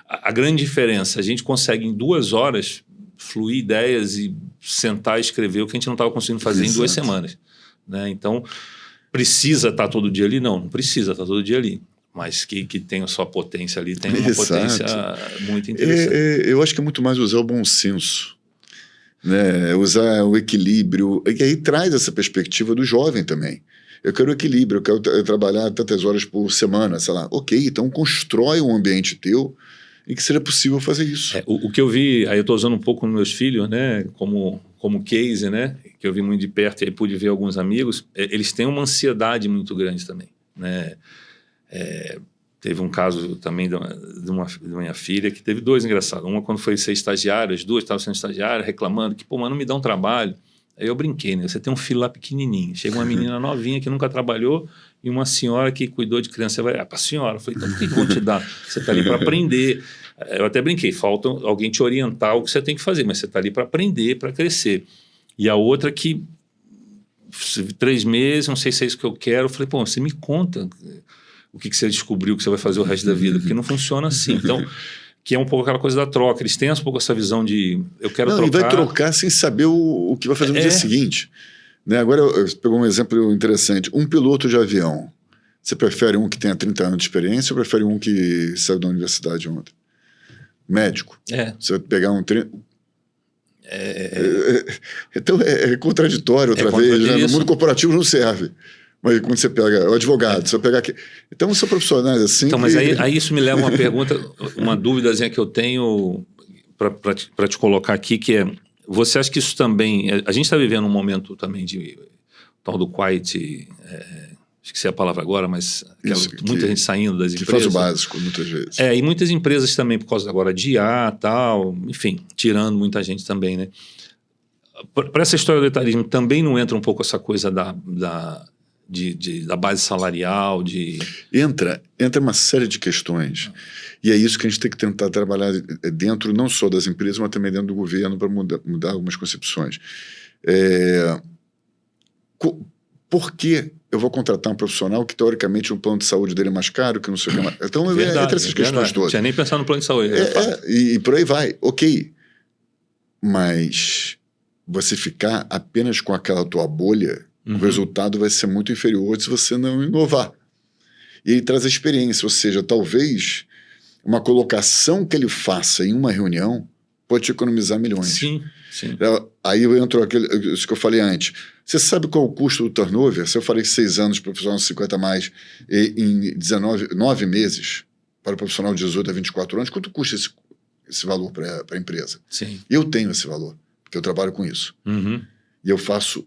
A grande diferença, a gente consegue em 2 horas fluir ideias e sentar e escrever o que a gente não estava conseguindo fazer em 2 semanas. Né? Então, precisa estar todo dia ali? Não precisa estar todo dia ali. Mas que tem a sua potência ali, tem uma potência muito interessante. Eu acho que é muito mais usar o bom senso, né? Usar o equilíbrio, e aí traz essa perspectiva do jovem também. Eu quero equilíbrio, eu quero trabalhar tantas horas por semana, sei lá. Ok, então constrói um ambiente teu em que seja possível fazer isso. O que eu vi, aí eu estou usando um pouco nos meus filhos, né, como case, né, que eu vi muito de perto e aí pude ver alguns amigos, eles têm uma ansiedade muito grande também, né. Teve um caso também de minha filha que teve 2 engraçados. Uma quando foi ser estagiária, as 2 estavam sendo estagiárias, reclamando que, pô, mas não me dá um trabalho. Aí eu brinquei, né? Você tem um filho lá pequenininho, chega uma menina novinha que nunca trabalhou e uma senhora que cuidou de criança. Você vai, para a senhora. Eu falei, então por que vão te dar? Você está ali para aprender. Eu até brinquei, falta alguém te orientar o que você tem que fazer, mas você está ali para aprender, para crescer. E a outra que 3 meses, não sei se é isso que eu quero. Eu falei, pô, você me conta o que você descobriu que você vai fazer o resto da vida, porque não funciona assim. Então, que é um pouco aquela coisa da troca. Eles têm um pouco essa visão de eu quero trocar. E vai trocar sem saber o que vai fazer no dia seguinte. Né? Agora, eu pegou um exemplo interessante. Um piloto de avião, você prefere um que tenha 30 anos de experiência ou prefere um que saiu da universidade ontem? Médico. Você vai pegar um... Então, é contraditório outra vez. Né? No mundo corporativo não serve. Mas quando você pega o advogado, você vai pegar aqui. Então, são profissionais assim. Então, mas aí isso me leva a uma pergunta, uma dúvidazinha que eu tenho para te colocar aqui, que é: você acha que isso também. A gente está vivendo um momento também de tal do quiet. Esqueci a palavra agora, mas muita gente saindo das empresas. Que faz o básico, muitas vezes. E muitas empresas também, por causa agora de IA e tal, enfim, tirando muita gente também, né? Para essa história do etarismo, também não entra um pouco essa coisa da base salarial, Entra uma série de questões. E é isso que a gente tem que tentar trabalhar dentro, não só das empresas, mas também dentro do governo, para mudar algumas concepções. Por que eu vou contratar um profissional que, teoricamente, o plano de saúde dele é mais caro, que não sei o que mais... Então, entre essas questões todas. Não tinha nem pensado no plano de saúde. E por aí vai. Ok. Mas você ficar apenas com aquela tua bolha, o resultado vai ser muito inferior se você não inovar. E ele traz a experiência, ou seja, talvez uma colocação que ele faça em uma reunião pode te economizar milhões. Sim. Aí eu entro isso que eu falei antes. Você sabe qual é o custo do turnover? Se eu falei 6 anos para o profissional de 50 a mais e em 9 meses para o profissional de 18 a 24 anos, quanto custa esse valor para a empresa? Sim. Eu tenho esse valor, porque eu trabalho com isso. E eu faço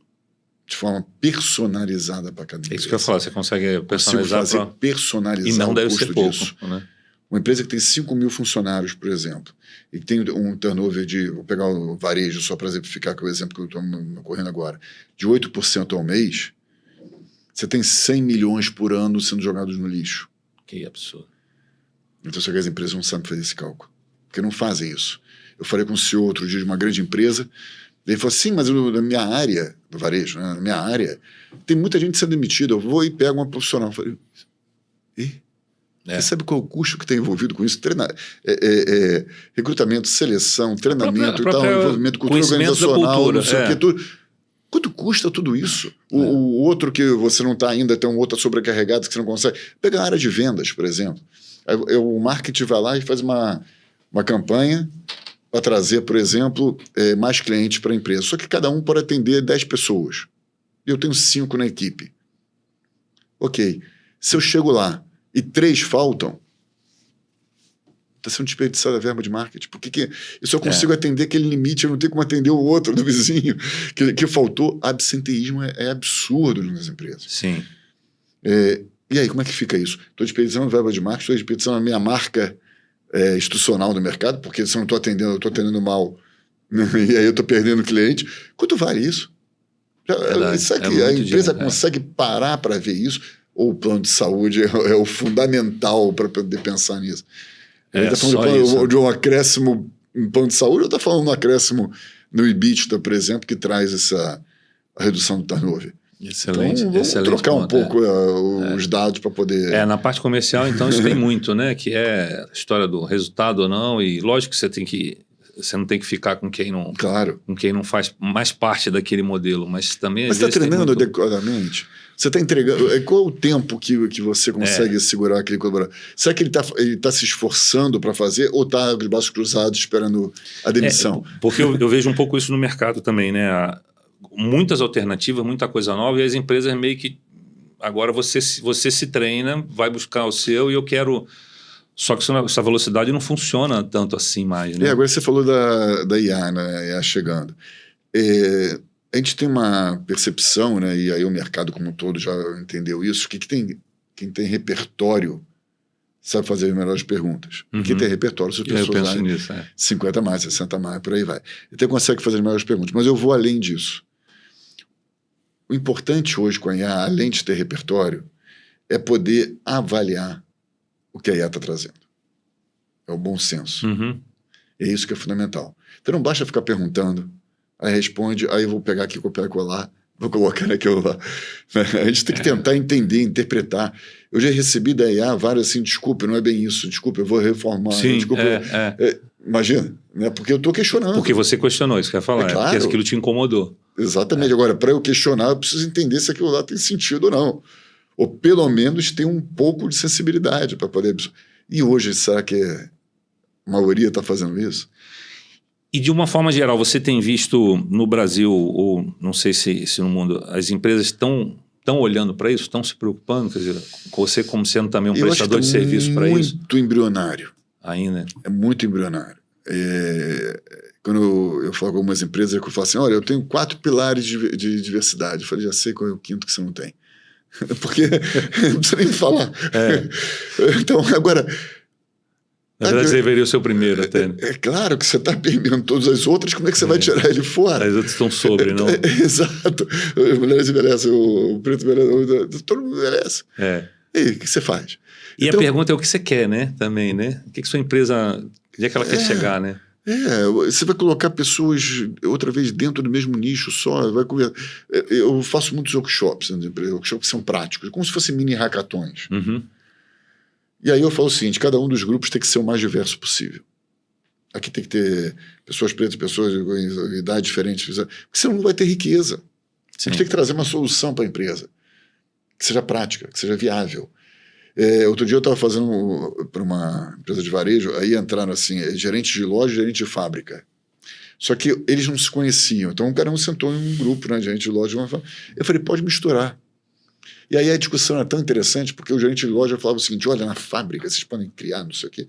de forma personalizada para cada empresa. É isso que eu falo, você consegue personalizar. Personalizar e não o deve custo ser pouco, disso. Né? Uma empresa que tem 5 mil funcionários, por exemplo, e que tem um turnover vou pegar o varejo só para exemplificar, que é o exemplo que eu estou me ocorrendo agora, de 8% ao mês, Você tem 100 milhões por ano sendo jogados no lixo. Que absurdo. Então, só que as empresas não sabem fazer esse cálculo. Porque não fazem isso. Eu falei com o CEO outro dia de uma grande empresa, ele falou assim, mas na minha área, do varejo, né, na minha área, tem muita gente sendo demitida, eu vou e pego uma profissional. Eu falei, você sabe qual é o custo que tem envolvido com isso? Recrutamento, seleção, treinamento, envolvimento, cultura organizacional, não sei o que, tudo. Quanto custa tudo isso? O outro que você não está ainda, tem um outro sobrecarregado que você não consegue. Pega a área de vendas, por exemplo. O marketing vai lá e faz uma campanha para trazer, por exemplo, mais clientes para a empresa. Só que cada um pode atender 10 pessoas. E eu tenho 5 na equipe. Ok. Se eu chego lá e 3 faltam, está sendo desperdiçada a verba de marketing. Porque eu só consigo atender aquele limite, eu não tenho como atender o outro do vizinho que faltou. Absenteísmo é absurdo nas empresas. Sim. E aí, como é que fica isso? Estou desperdiçando a verba de marketing, estou desperdiçando a minha marca institucional no mercado, porque se eu não estou atendendo, eu estou atendendo mal, e aí eu estou perdendo cliente. Quanto vale isso? Será que a empresa consegue parar para ver isso? Ou o plano de saúde é o fundamental para poder pensar nisso? Ele está falando de um acréscimo em plano de saúde ou está falando de um acréscimo no EBITDA, por exemplo, que traz essa redução do turnover? Excelente. Então, vamos trocar um pouco os dados para poder... Na parte comercial, então, isso tem muito, né? Que é a história do resultado ou não, e lógico que você não tem que ficar com quem não, com quem não faz mais parte daquele modelo, mas também... Mas você está treinando adequadamente? Você está entregando... Qual é o tempo que você consegue segurar aquele colaborador? Será que ele tá se esforçando para fazer ou está de braços cruzados esperando a demissão? Porque eu vejo um pouco isso no mercado também, né? Muitas alternativas, muita coisa nova, e as empresas meio que... Agora você se treina, vai buscar o seu, e eu quero... Só que essa velocidade não funciona tanto assim mais, né? Agora você falou da IA, né? IA chegando. A gente tem uma percepção, né? E aí o mercado como um todo já entendeu isso, que quem tem repertório sabe fazer as melhores perguntas. Quem tem repertório, se as pessoas lá, nisso, 50 mais, 60 mais, por aí vai. Então consegue fazer as melhores perguntas. Mas eu vou além disso. O importante hoje com a IA, além de ter repertório, é poder avaliar o que a IA está trazendo. É o bom senso. É isso que é fundamental. Então não basta ficar perguntando, aí responde, aí eu vou pegar aqui, copiar e colar, vou colocar naquilo lá. A gente tem que tentar entender, interpretar. Eu já recebi da IA vários assim, desculpa, não é bem isso, desculpa, eu vou reformar. Sim, desculpa, imagina, né? Porque eu estou questionando. Porque você questionou, isso que eu ia falar, claro. porque aquilo te incomodou. Exatamente. Agora, para eu questionar, eu preciso entender se aquilo lá tem sentido ou não. Ou pelo menos ter um pouco de sensibilidade para poder... E hoje, será que a maioria está fazendo isso? E de uma forma geral, você tem visto no Brasil, ou não sei se no mundo, as empresas estão olhando para isso, estão se preocupando? Quer dizer, você como sendo também um prestador de serviço para isso? É muito embrionário. Ainda? É muito embrionário. Quando eu falo com algumas empresas, eu falo assim, olha, eu tenho 4 pilares de diversidade. Eu falei, já sei qual é o 5º que você não tem. Porque não precisa nem falar. Então, agora... Na verdade, você deveria ser o primeiro até. É claro que você está perdendo todas as outras, como é que você vai tirar ele fora? As outras estão sobre, não? Exato. As mulheres envelhecem, o preto envelhece, todo mundo envelhece. E aí, o que você faz? E então, a pergunta é o que você quer, né? Também, né? O que sua empresa... Onde é que ela quer chegar, né? Você vai colocar pessoas outra vez dentro do mesmo nicho só, vai conversar. Eu faço muitos workshops nas empresas, workshops que são práticos, como se fossem mini hackathons. E aí eu falo o seguinte, cada um dos grupos tem que ser o mais diverso possível. Aqui tem que ter pessoas pretas, pessoas de idade diferente, porque senão não vai ter riqueza. A gente tem que trazer uma solução para a empresa, que seja prática, que seja viável. Outro dia eu estava fazendo para uma empresa de varejo, aí entraram assim, gerente de loja e gerente de fábrica. Só que eles não se conheciam. Então, cada um sentou em um grupo, né, gerente de loja. Eu falei, pode misturar. E aí a discussão era tão interessante, porque o gerente de loja falava o seguinte, olha, na fábrica vocês podem criar, não sei o quê.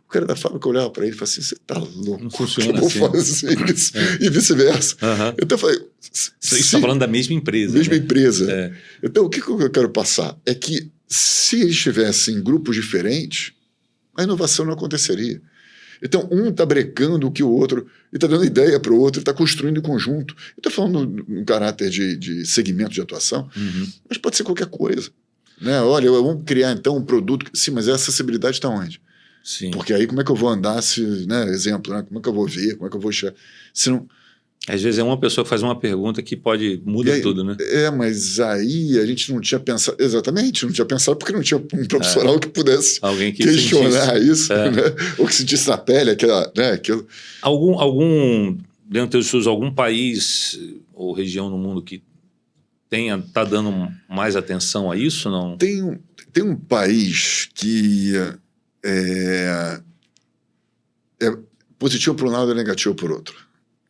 O cara da fábrica olhava para ele e falava assim, você tá louco, não funciona eu vou fazer isso? E vice-versa. Então eu falei... Você está falando da mesma empresa. Mesma empresa. Então o que eu quero passar é que se eles estivessem em grupos diferentes, a inovação não aconteceria. Então, um está brecando o que o outro, e está dando ideia para o outro, está construindo em conjunto. Eu estou falando no caráter de segmento de atuação, mas pode ser qualquer coisa. Né? Olha, vamos criar então um produto. Sim, mas a acessibilidade está onde? Sim. Porque aí como é que eu vou andar se, né, exemplo, né? Como é que eu vou ver, como é que eu vou chegar? Se não... Às vezes é uma pessoa que faz uma pergunta que muda aí, tudo, né? Mas aí a gente não tinha pensado, exatamente, não tinha pensado porque não tinha um profissional que pudesse alguém que questionar isso, né? Ou que sentisse na pele aquilo. Algum, dentro dos seus, algum país ou região no mundo que está dando mais atenção a isso, não? Tem um país que é positivo por um lado e negativo por outro,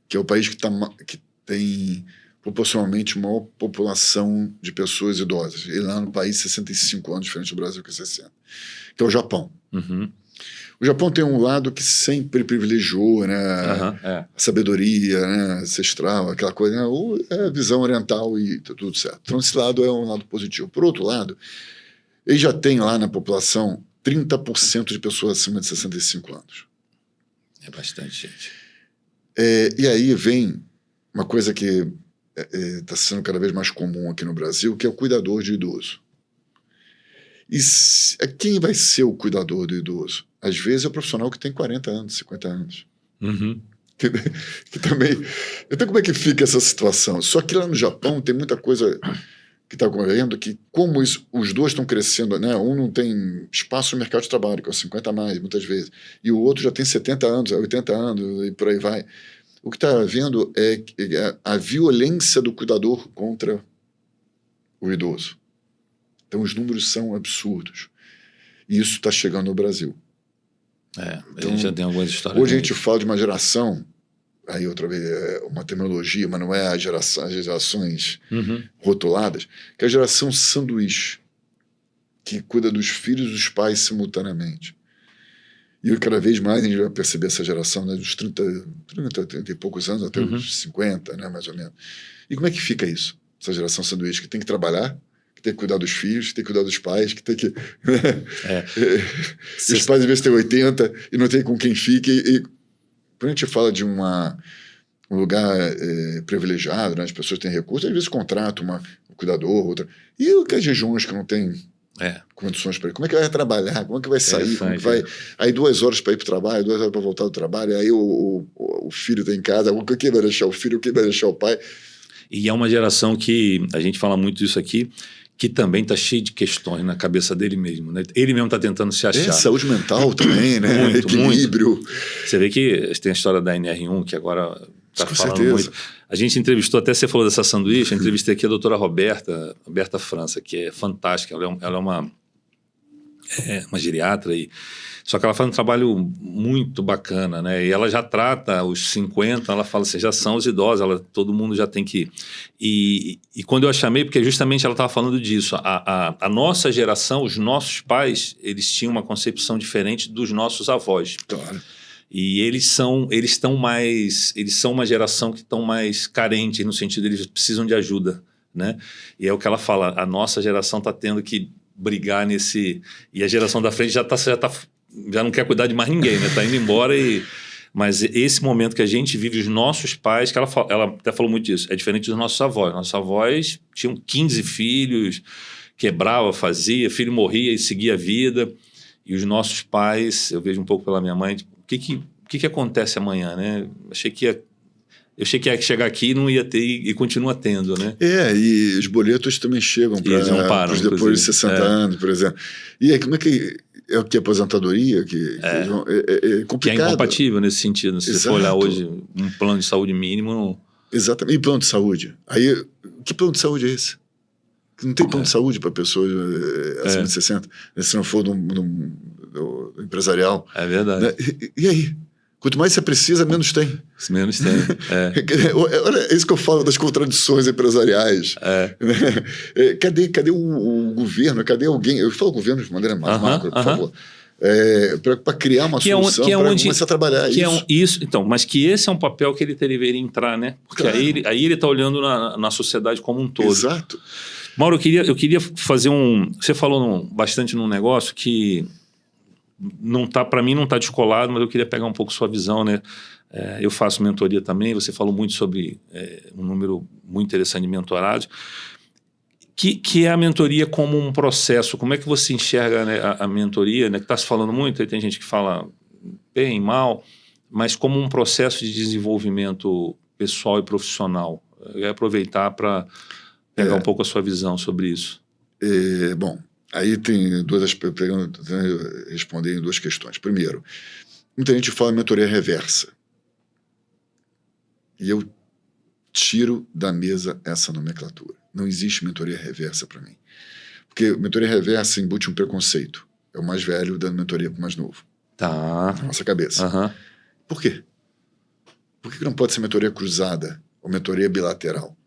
que é o país que tem proporcionalmente maior população de pessoas idosas. E lá no país, 65 anos, diferente do Brasil, que é 60. Que é o Japão. O Japão tem um lado que sempre privilegiou, né, a sabedoria, né, ancestral, aquela coisa, né, a visão oriental e tudo certo. Então, esse lado é um lado positivo. Por outro lado, ele já tem lá na população 30% de pessoas acima de 65 anos. É bastante gente. E aí vem uma coisa que está sendo cada vez mais comum aqui no Brasil, que é o cuidador de idoso. E quem vai ser o cuidador do idoso? Às vezes é o profissional que tem 40 anos, 50 anos. Que também... Então como é que fica essa situação? Só que lá no Japão tem muita coisa que está ocorrendo que, como os dois estão crescendo, né? Um não tem espaço no mercado de trabalho, que é 50 a mais, muitas vezes, e o outro já tem 70 anos, 80 anos, e por aí vai. O que está havendo é a violência do cuidador contra o idoso. Então, os números são absurdos. E isso está chegando no Brasil. Então, a gente já tem algumas histórias. Hoje a gente fala de uma geração, aí outra vez é uma terminologia, mas não é as gerações rotuladas, que é a geração sanduíche, que cuida dos filhos e dos pais simultaneamente. E cada vez mais a gente vai perceber essa geração, né, dos 30 e poucos anos até os 50, né, mais ou menos. E como é que fica isso? Essa geração sanduíche que tem que trabalhar, que tem que cuidar dos filhos, que tem que cuidar dos pais, que tem que... Os pais, às vezes, têm 80 e não tem com quem fique. E quando a gente fala de um lugar privilegiado, né, as pessoas têm recursos, às vezes contratam um cuidador, outra. E as regiões que não têm condições para ir. Como é que vai trabalhar? Como é que vai sair? Como é que vai... Aí 2 horas para ir para o trabalho, 2 horas para voltar do trabalho, aí o filho está em casa, quem vai deixar o filho, quem vai deixar o pai? E é uma geração que, a gente fala muito disso aqui, que também está cheio de questões na cabeça dele mesmo, né? Ele mesmo está tentando se achar. Saúde mental também, né? Equilíbrio. Muito. Você vê que tem a história da NR1, que agora está falando certeza. Muito. A gente entrevistou, até você falou dessa sanduíche, eu entrevistei aqui a doutora Roberta França, que é fantástica, ela é uma geriatra, só que ela faz um trabalho muito bacana, né? E ela já trata os 50, ela fala assim, já são os idosos, todo mundo já tem que... E quando eu a chamei, porque justamente ela estava falando disso, a nossa geração, os nossos pais, eles tinham uma concepção diferente dos nossos avós. Claro. E eles são uma geração que estão mais carentes, no sentido de eles precisam de ajuda, né? E é o que ela fala, a nossa geração está tendo que brigar nesse... E a geração da frente já não quer cuidar de mais ninguém, né? Está indo embora Mas esse momento que a gente vive, os nossos pais, que ela até falou muito disso, é diferente dos nossos avós. Nossos avós tinham 15 filhos, quebrava, fazia, filho morria e seguia a vida. E os nossos pais, eu vejo um pouco pela minha mãe, o que acontece amanhã, né? Eu achei que ia chegar aqui e não ia ter, e continua tendo, né? E os boletos também chegam para os depois de 60 anos, por exemplo. E aí, como é que... É o que? Aposentadoria? É complicado. Que é incompatível nesse sentido. Se você for olhar hoje um plano de saúde mínimo... Exatamente. E plano de saúde? Aí, que plano de saúde é esse? Não tem plano de saúde para pessoas acima de 60, se não for do empresarial. É verdade. Né? E aí? Quanto mais você precisa, menos tem. Menos tem, Olha, é isso que eu falo das contradições empresariais. Né? Cadê o governo? Cadê alguém? Eu falo governo de maneira mais macro, por favor. Para criar uma solução, para começar a trabalhar isso. Então, mas que esse é um papel que ele deveria entrar, né? Porque claro. aí ele está olhando na sociedade como um todo. Exato. Mauro, eu queria fazer Você falou bastante num negócio que para mim não está descolado, mas eu queria pegar um pouco sua visão, né? Eu faço mentoria também, você falou muito sobre um número muito interessante de mentorados, que é a mentoria como um processo. Como é que você enxerga, né, a mentoria, né, que está se falando muito, aí tem gente que fala bem, mal, mas como um processo de desenvolvimento pessoal e profissional. Eu ia aproveitar para pegar um pouco a sua visão sobre isso. Bom, aí tem duas aspectos, responder em duas questões. Primeiro, muita gente fala em mentoria reversa. E eu tiro da mesa essa nomenclatura. Não existe mentoria reversa para mim. Porque mentoria reversa embute um preconceito. É o mais velho dando mentoria para o mais novo. Tá. Na nossa cabeça. Uhum. Por quê? Por que não pode ser mentoria cruzada ou mentoria bilateral?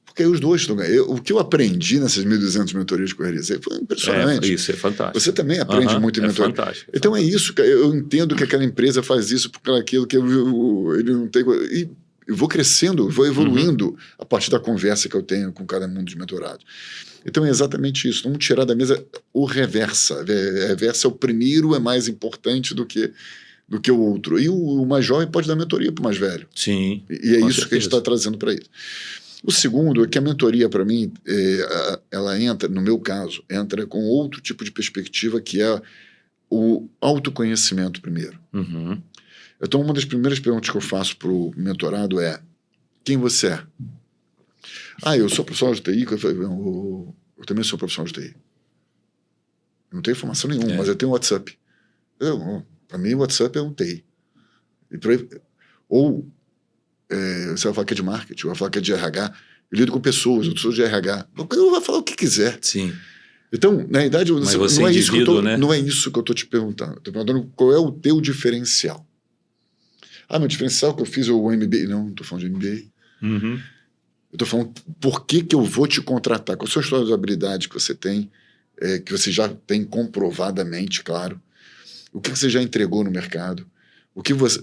Porque aí os dois estão ganhando. O que eu aprendi nessas 1.200 mentorias de correria foi impressionante. Isso é fantástico. Você também aprende muito em mentoria. Fantástico. Então é isso. Eu entendo que aquela empresa faz isso porque aquilo que ele não tem... E eu vou crescendo, vou evoluindo a partir da conversa que eu tenho com cada mundo de mentorado. Então é exatamente isso. Vamos tirar da mesa o reversa. Reversa é o primeiro, é mais importante do que o outro. E o mais jovem pode dar mentoria para o mais velho. Sim. E é isso que a gente está trazendo para isso. O segundo é que a mentoria, para mim, ela entra, no meu caso, entra com outro tipo de perspectiva, que é o autoconhecimento primeiro. Uhum. Então, uma das primeiras perguntas que eu faço para o mentorado é: quem você é? Eu sou profissional de TI. Eu também sou profissional de TI. Eu não tenho formação nenhuma, mas eu tenho WhatsApp. Para mim, o WhatsApp é um TI. Você vai falar que é de marketing, vai falar que é de RH. Eu lido com pessoas, eu sou de RH. Eu vou falar o que quiser. Sim. Então, na verdade, não é isso que eu estou te perguntando. Estou perguntando qual é o teu diferencial. Meu diferencial que eu fiz é o MBA. Não estou falando de MBA. Uhum. Eu estou falando por que eu vou te contratar. Qual a sua história de habilidade que você tem, que você já tem comprovadamente, claro. O que você já entregou no mercado.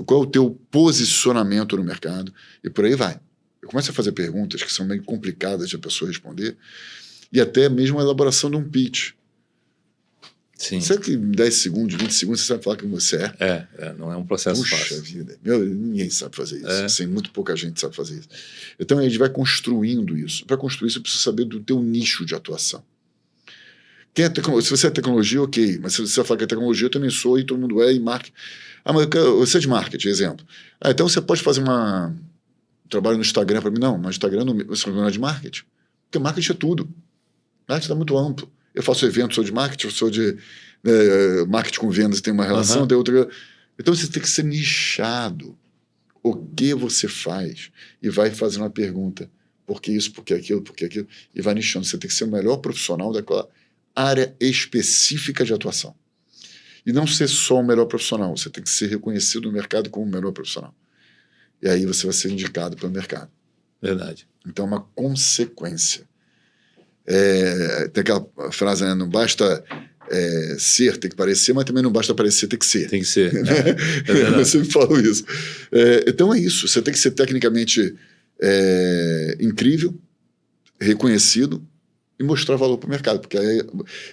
Qual é o teu posicionamento no mercado. E por aí vai. Eu começo a fazer perguntas que são meio complicadas de a pessoa responder. E até mesmo a elaboração de um pitch. Sim. Será que em 10 segundos, 20 segundos, você sabe falar quem você é? Não é um processo fácil. Puxa vida. Ninguém sabe fazer isso. Assim, muito pouca gente sabe fazer isso. Então, a gente vai construindo isso. Para construir isso, eu preciso saber do teu nicho de atuação. Se você é tecnologia, ok. Mas se você falar que é tecnologia, eu também sou, e todo mundo é, e marketing. Mas você é de marketing, exemplo. Então, você pode fazer um trabalho no Instagram para mim? Não, no Instagram você não é de marketing. Porque marketing é tudo. Marketing está muito amplo. Eu faço evento, sou de marketing, eu sou de marketing com vendas, tem uma relação, tem outra. Então você tem que ser nichado. O que você faz? E vai fazendo uma pergunta. Por que isso, por que aquilo, por que aquilo? E vai nichando. Você tem que ser o melhor profissional daquela área específica de atuação. E não ser só o melhor profissional. Você tem que ser reconhecido no mercado como o melhor profissional. E aí você vai ser indicado pelo mercado. Verdade. Então é uma consequência. Tem aquela frase, né? Não basta ser, tem que parecer, mas também não basta parecer, tem que ser. Tem que ser. Eu sempre falo isso. Então é isso. Você tem que ser tecnicamente incrível, reconhecido e mostrar valor para o mercado. Porque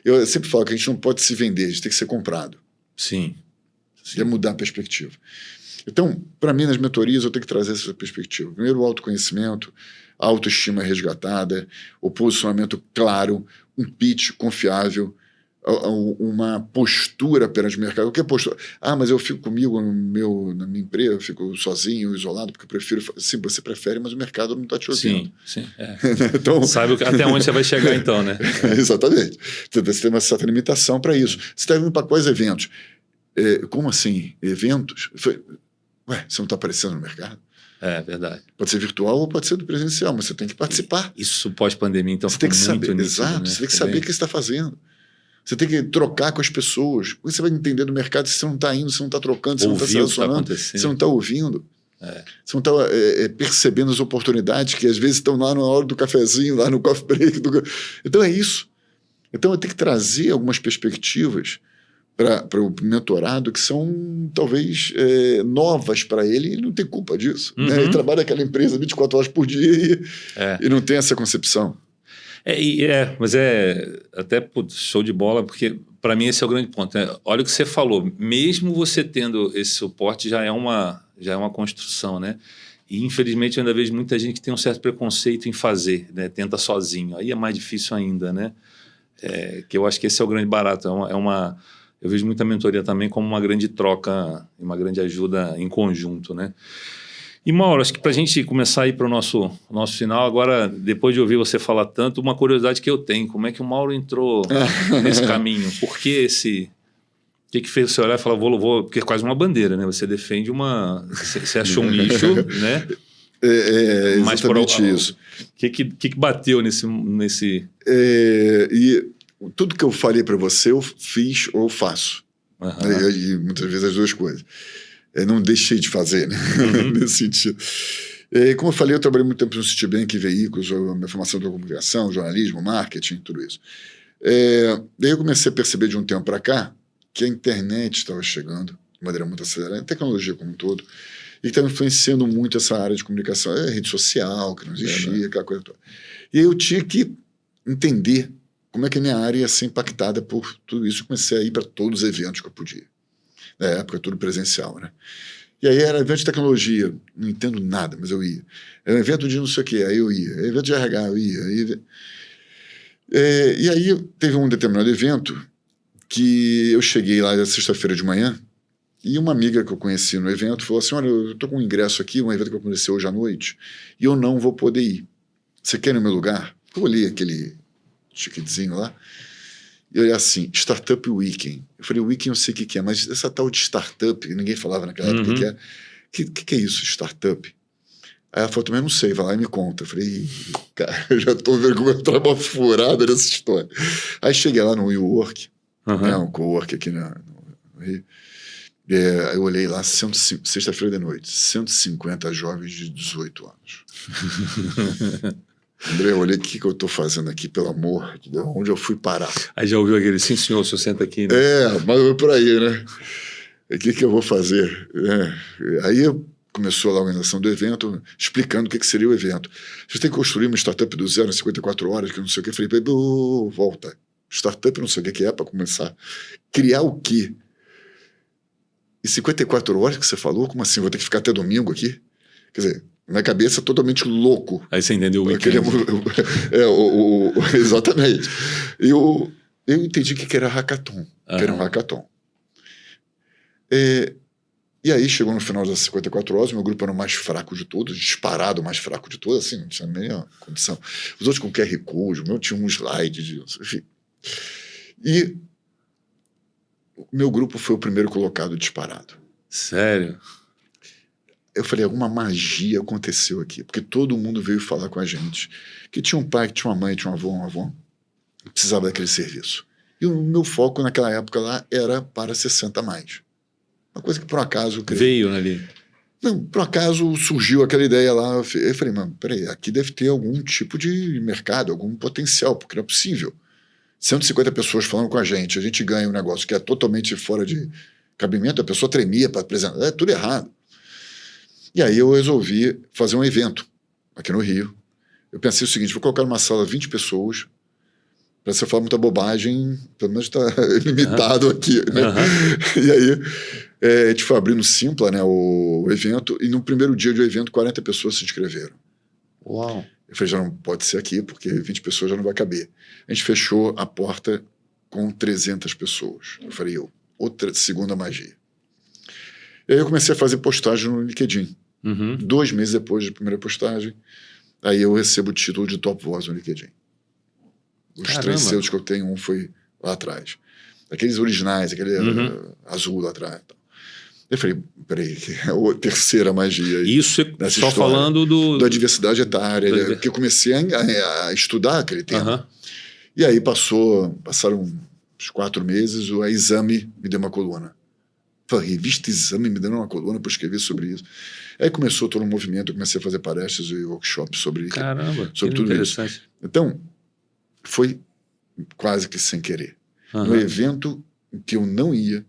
eu sempre falo que a gente não pode se vender, a gente tem que ser comprado. Sim. É mudar a perspectiva. Então, para mim, nas mentorias, eu tenho que trazer essa perspectiva. Primeiro, o autoconhecimento, a autoestima resgatada, o posicionamento claro, um pitch confiável, uma postura perante o mercado. O que é postura? Mas eu fico comigo na minha empresa, eu fico sozinho, isolado, porque eu prefiro... Sim, você prefere, mas o mercado não está te ouvindo. Sim. Então, sabe até onde você vai chegar, então, né? Exatamente. Então, você tem uma certa limitação para isso. Você está indo para quais eventos? Como assim? Eventos? Você não está aparecendo no mercado? Verdade. Pode ser virtual ou pode ser do presencial, mas você tem que participar. Isso pós-pandemia, então, você tem que saber, nítido, exato, né? Você tem que saber o que você está fazendo. Você tem que trocar com as pessoas. Você vai entender do mercado se você não está indo, se não está trocando, se não está se relacionando, se não está ouvindo. Você não está percebendo as oportunidades que às vezes estão lá na hora do cafezinho, lá no coffee break. Então é isso. Então eu tenho que trazer algumas perspectivas para o mentorado que são talvez novas para ele, e ele não tem culpa disso. Né? Ele trabalha naquela empresa 24 horas por dia e não tem essa concepção. Mas é até show de bola, porque para mim esse é o grande ponto, né? Olha o que você falou, mesmo você tendo esse suporte já é uma construção, né? E infelizmente eu ainda vejo muita gente que tem um certo preconceito em fazer, né? Tenta sozinho, aí é mais difícil ainda, né? Que eu acho que esse é o grande barato, eu vejo muita mentoria também como uma grande troca, uma grande ajuda em conjunto, né? E Mauro, acho que para a gente começar a ir para o nosso final, agora, depois de ouvir você falar tanto, uma curiosidade que eu tenho, como é que o Mauro entrou nesse caminho? Por que esse... O que fez você olhar e falar, porque é quase uma bandeira, né? Você defende você achou um nicho, né? Exatamente isso. O que bateu nesse... E tudo que eu falei para você, eu fiz ou faço. E muitas vezes as duas coisas. Não deixei de fazer, né? Nesse sentido. Como eu falei, eu trabalhei muito tempo no Citibank, veículos, minha formação de comunicação, jornalismo, marketing, tudo isso. Daí eu comecei a perceber de um tempo para cá que a internet estava chegando de maneira muito acelerada, a tecnologia como um todo, e estava influenciando muito essa área de comunicação, rede social, que não existia, aquela coisa toda. E aí eu tinha que entender como é que a minha área ia ser impactada por tudo isso. Eu comecei a ir para todos os eventos que eu podia. Na época, tudo presencial, né? E aí era evento de tecnologia, não entendo nada, mas eu ia. Era um evento de não sei o quê, aí eu ia. Era evento de RH, eu ia. E aí teve um determinado evento que eu cheguei lá na sexta-feira de manhã e uma amiga que eu conheci no evento falou assim, olha, eu estou com um ingresso aqui, um evento que aconteceu hoje à noite, e eu não vou poder ir. Você quer ir no meu lugar? Eu olhei aquele ticketzinho lá, e eu olhei assim, Startup Weekend. Eu falei, Weekend eu sei o que é, mas essa tal de startup, ninguém falava naquela época o que é. Que é isso, startup? Aí ela falou, também não sei, vai lá e me conta. Eu falei, cara, eu já tô vendo como eu trago uma furada nessa história. Aí cheguei lá no WeWork, né, um co-work aqui no Rio. Eu olhei lá, sexta-feira de noite, 150 jovens de 18 anos. André, eu olhei, o que eu estou fazendo aqui, pelo amor de Deus, onde eu fui parar? Aí já ouviu aquele, sim senhor, o senhor senta aqui, né? Mas eu por aí, né? O que eu vou fazer? Aí começou a organização do evento, explicando o que seria o evento. Você tem que construir uma startup do zero em 54 horas, que não sei o que. Eu falei, volta. Startup não sei o que é para começar. Criar o quê? E 54 horas que você falou? Como assim? Vou ter que ficar até domingo aqui? Quer dizer, na cabeça totalmente louco. Aí você entendeu o weekend. Exatamente. Eu entendi que era hackathon. Que era um hackathon. E aí chegou no final das 54 horas, meu grupo era o mais fraco de todos, disparado o mais fraco de todos, assim, não tinha nem a condição. Os outros com QR Code, o meu tinha um slide, enfim. E o meu grupo foi o primeiro colocado disparado. Sério? Eu falei, alguma magia aconteceu aqui, porque todo mundo veio falar com a gente, que tinha um pai, que tinha uma mãe, tinha um avô, uma avó, precisava daquele serviço. E o meu foco naquela época lá era para 60 a mais. Uma coisa que por acaso... Veio ali. Não, por acaso surgiu aquela ideia lá, eu falei, mano, peraí, aqui deve ter algum tipo de mercado, algum potencial, porque não é possível. 150 pessoas falando com a gente ganha um negócio que é totalmente fora de cabimento, a pessoa tremia para apresentar, é tudo errado. E aí eu resolvi fazer um evento aqui no Rio. Eu pensei o seguinte, vou colocar numa sala 20 pessoas, para você falar muita bobagem, pelo menos está limitado aqui, né? E aí a gente foi abrindo Simpla, né, o evento, e no primeiro dia do evento 40 pessoas se inscreveram. Uau! Eu falei, já não pode ser aqui, porque 20 pessoas já não vai caber. A gente fechou a porta com 300 pessoas. Eu falei, outra segunda magia. E aí eu comecei a fazer postagem no LinkedIn. 2 meses depois da primeira postagem, aí eu recebo o título de Top Voz no LinkedIn. Os 3 selos que eu tenho, um foi lá atrás. Aqueles originais, aquele azul lá atrás. Eu falei, peraí, é a terceira magia aí. Isso só história, falando da diversidade etária, porque eu comecei a estudar aquele tema. E aí passaram uns 4 meses, o Exame me deu uma coluna. A revista Exame me deu uma coluna para escrever sobre isso. Aí começou todo um movimento, eu comecei a fazer palestras e workshops sobre tudo isso. Então, foi quase que sem querer. Um evento em que eu não ia,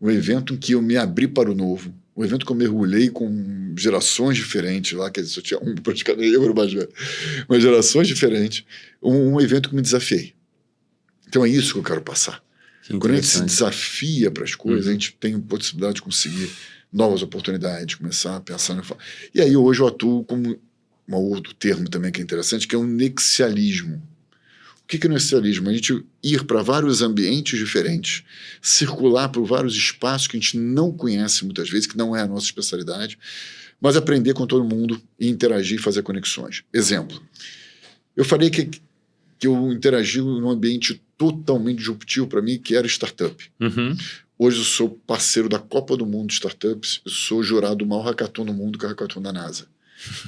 um evento em que eu me abri para o novo, Um evento que eu mergulhei com gerações diferentes lá, quer dizer, só tinha um para cada euro mais velho, mas gerações diferentes. Um evento que me desafiei. Então é isso que eu quero passar. Quando a gente se desafia para as coisas, a gente tem a possibilidade de conseguir novas oportunidades, começar a pensar. E aí hoje eu atuo como um outro termo também que é interessante, que é o nexialismo. O que é o nexialismo? A gente ir para vários ambientes diferentes, circular por vários espaços que a gente não conhece muitas vezes, que não é a nossa especialidade, mas aprender com todo mundo e interagir e fazer conexões. Exemplo, eu falei que eu interagi num ambiente totalmente disruptivo para mim, que era startup. Hoje eu sou parceiro da Copa do Mundo de Startups, eu sou jurado do maior hackathon do mundo, que é o hackathon da NASA.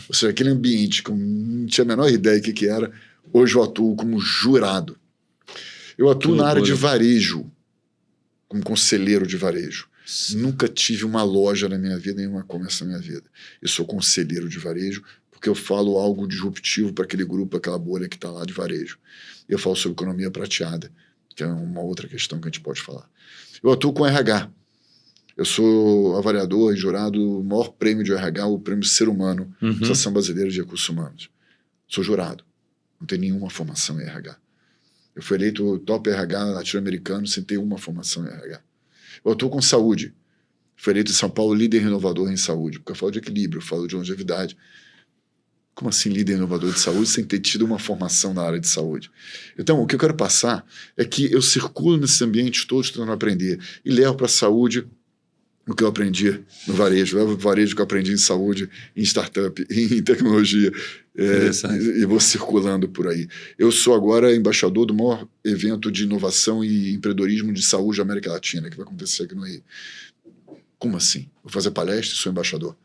Ou seja, aquele ambiente que eu não tinha a menor ideia do que era, hoje eu atuo como jurado. Eu atuo na área de varejo, como conselheiro de varejo. Nunca tive uma loja na minha vida, nenhuma e-commerce na minha vida. Eu sou conselheiro de varejo, porque eu falo algo disruptivo para aquele grupo, aquela bolha que está lá de varejo. Eu falo sobre economia prateada, que é uma outra questão que a gente pode falar. Eu atuo com RH. Eu sou avaliador e jurado do maior prêmio de RH, o Prêmio Ser Humano, da Associação Brasileira de Recursos Humanos. Sou jurado. Não tenho nenhuma formação em RH. Eu fui eleito top RH latino-americano sem ter uma formação em RH. Eu atuo com saúde. Fui eleito em São Paulo líder inovador em saúde, porque eu falo de equilíbrio, eu falo de longevidade. Como assim líder inovador de saúde sem ter tido uma formação na área de saúde? Então, o que eu quero passar é que eu circulo nesses ambientes todos tentando aprender e levo para a saúde o que eu aprendi no varejo, levo o varejo que eu aprendi em saúde, em startup, em tecnologia, e vou circulando por aí. Eu sou agora embaixador do maior evento de inovação e empreendedorismo de saúde da América Latina, que vai acontecer aqui no Rio. Como assim? Vou fazer palestra e sou embaixador.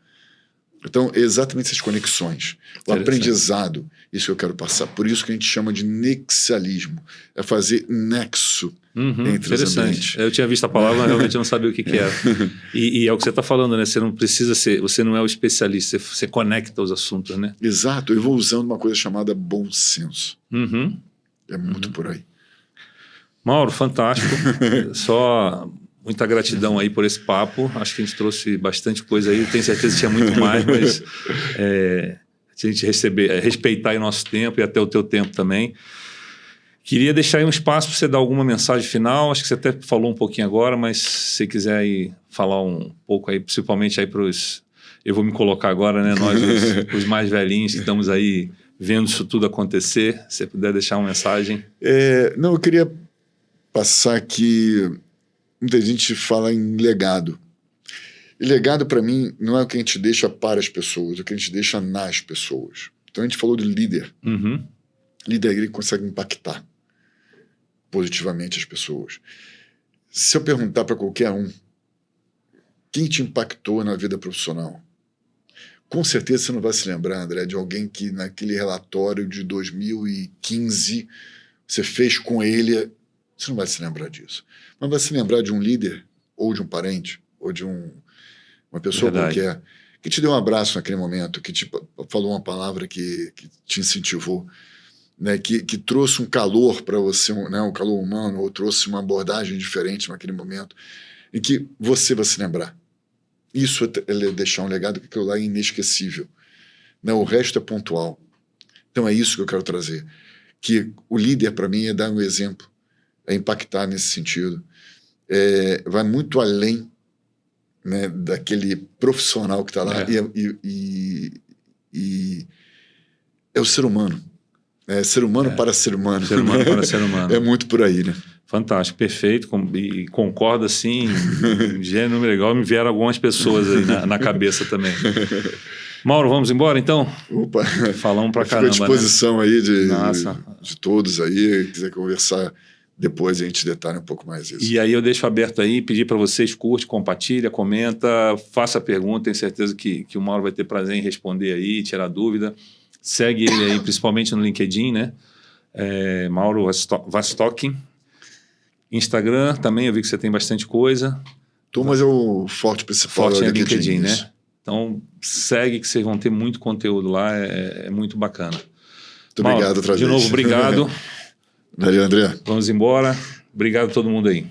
Então, exatamente essas conexões. O aprendizado, isso que eu quero passar. Por isso que a gente chama de nexialismo. É fazer nexo entre os ambientes. Eu tinha visto a palavra, mas realmente eu não sabia o que era. E é o que você está falando, né? Você não precisa ser, você não é o especialista, você conecta os assuntos, né? Exato. Eu vou usando uma coisa chamada bom senso. É muito por aí. Mauro, fantástico. Só... muita gratidão aí por esse papo. Acho que a gente trouxe bastante coisa aí. Tenho certeza que tinha muito mais, mas a gente respeitar aí o nosso tempo e até o teu tempo também. Queria deixar aí um espaço para você dar alguma mensagem final. Acho que você até falou um pouquinho agora, mas se você quiser aí falar um pouco aí, principalmente aí para os... Eu vou me colocar agora, né? Nós, os mais velhinhos que estamos aí vendo isso tudo acontecer. Se você puder deixar uma mensagem. Não, eu queria passar que... Muita gente fala em legado. E legado, para mim, não é o que a gente deixa para as pessoas, é o que a gente deixa nas pessoas. Então, a gente falou de líder. Líder, ele consegue impactar positivamente as pessoas. Se eu perguntar para qualquer um, quem te impactou na vida profissional? Com certeza você não vai se lembrar, André, de alguém que naquele relatório de 2015 você fez com ele... Você não vai se lembrar disso. Mas vai se lembrar de um líder, ou de um parente, ou de uma pessoa qualquer, que te deu um abraço naquele momento, que te falou uma palavra que te incentivou, né, que trouxe um calor para você, né, um calor humano, ou trouxe uma abordagem diferente naquele momento, e que você vai se lembrar. Isso é deixar um legado que aquilo lá é inesquecível. Né, o resto é pontual. Então é isso que eu quero trazer. Que o líder, para mim, é dar um exemplo. É impactar nesse sentido. Vai muito além, né, daquele profissional que está lá e é o ser humano. É ser humano para ser humano. Ser humano para ser humano. É muito por aí, né? Fantástico, perfeito. E concordo, assim, gênero legal. Me vieram algumas pessoas aí na cabeça também. Mauro, vamos embora então? Opa! Falamos pra caramba, fico à disposição, né? Aí de todos aí, quiser conversar depois a gente detalha um pouco mais isso. E aí eu deixo aberto aí, pedir para vocês, curte, compartilha, comenta, faça pergunta, tenho certeza que o Mauro vai ter prazer em responder aí, tirar dúvida. Segue ele aí, principalmente no LinkedIn, né? Mauro Vastokin. Instagram também, eu vi que você tem bastante coisa. Mas é o forte principal. Forte é o LinkedIn, né? Então segue que vocês vão ter muito conteúdo lá, é muito bacana. Muito obrigado outra vez. De novo, obrigado. Valeu, André. Vamos embora. Obrigado a todo mundo aí.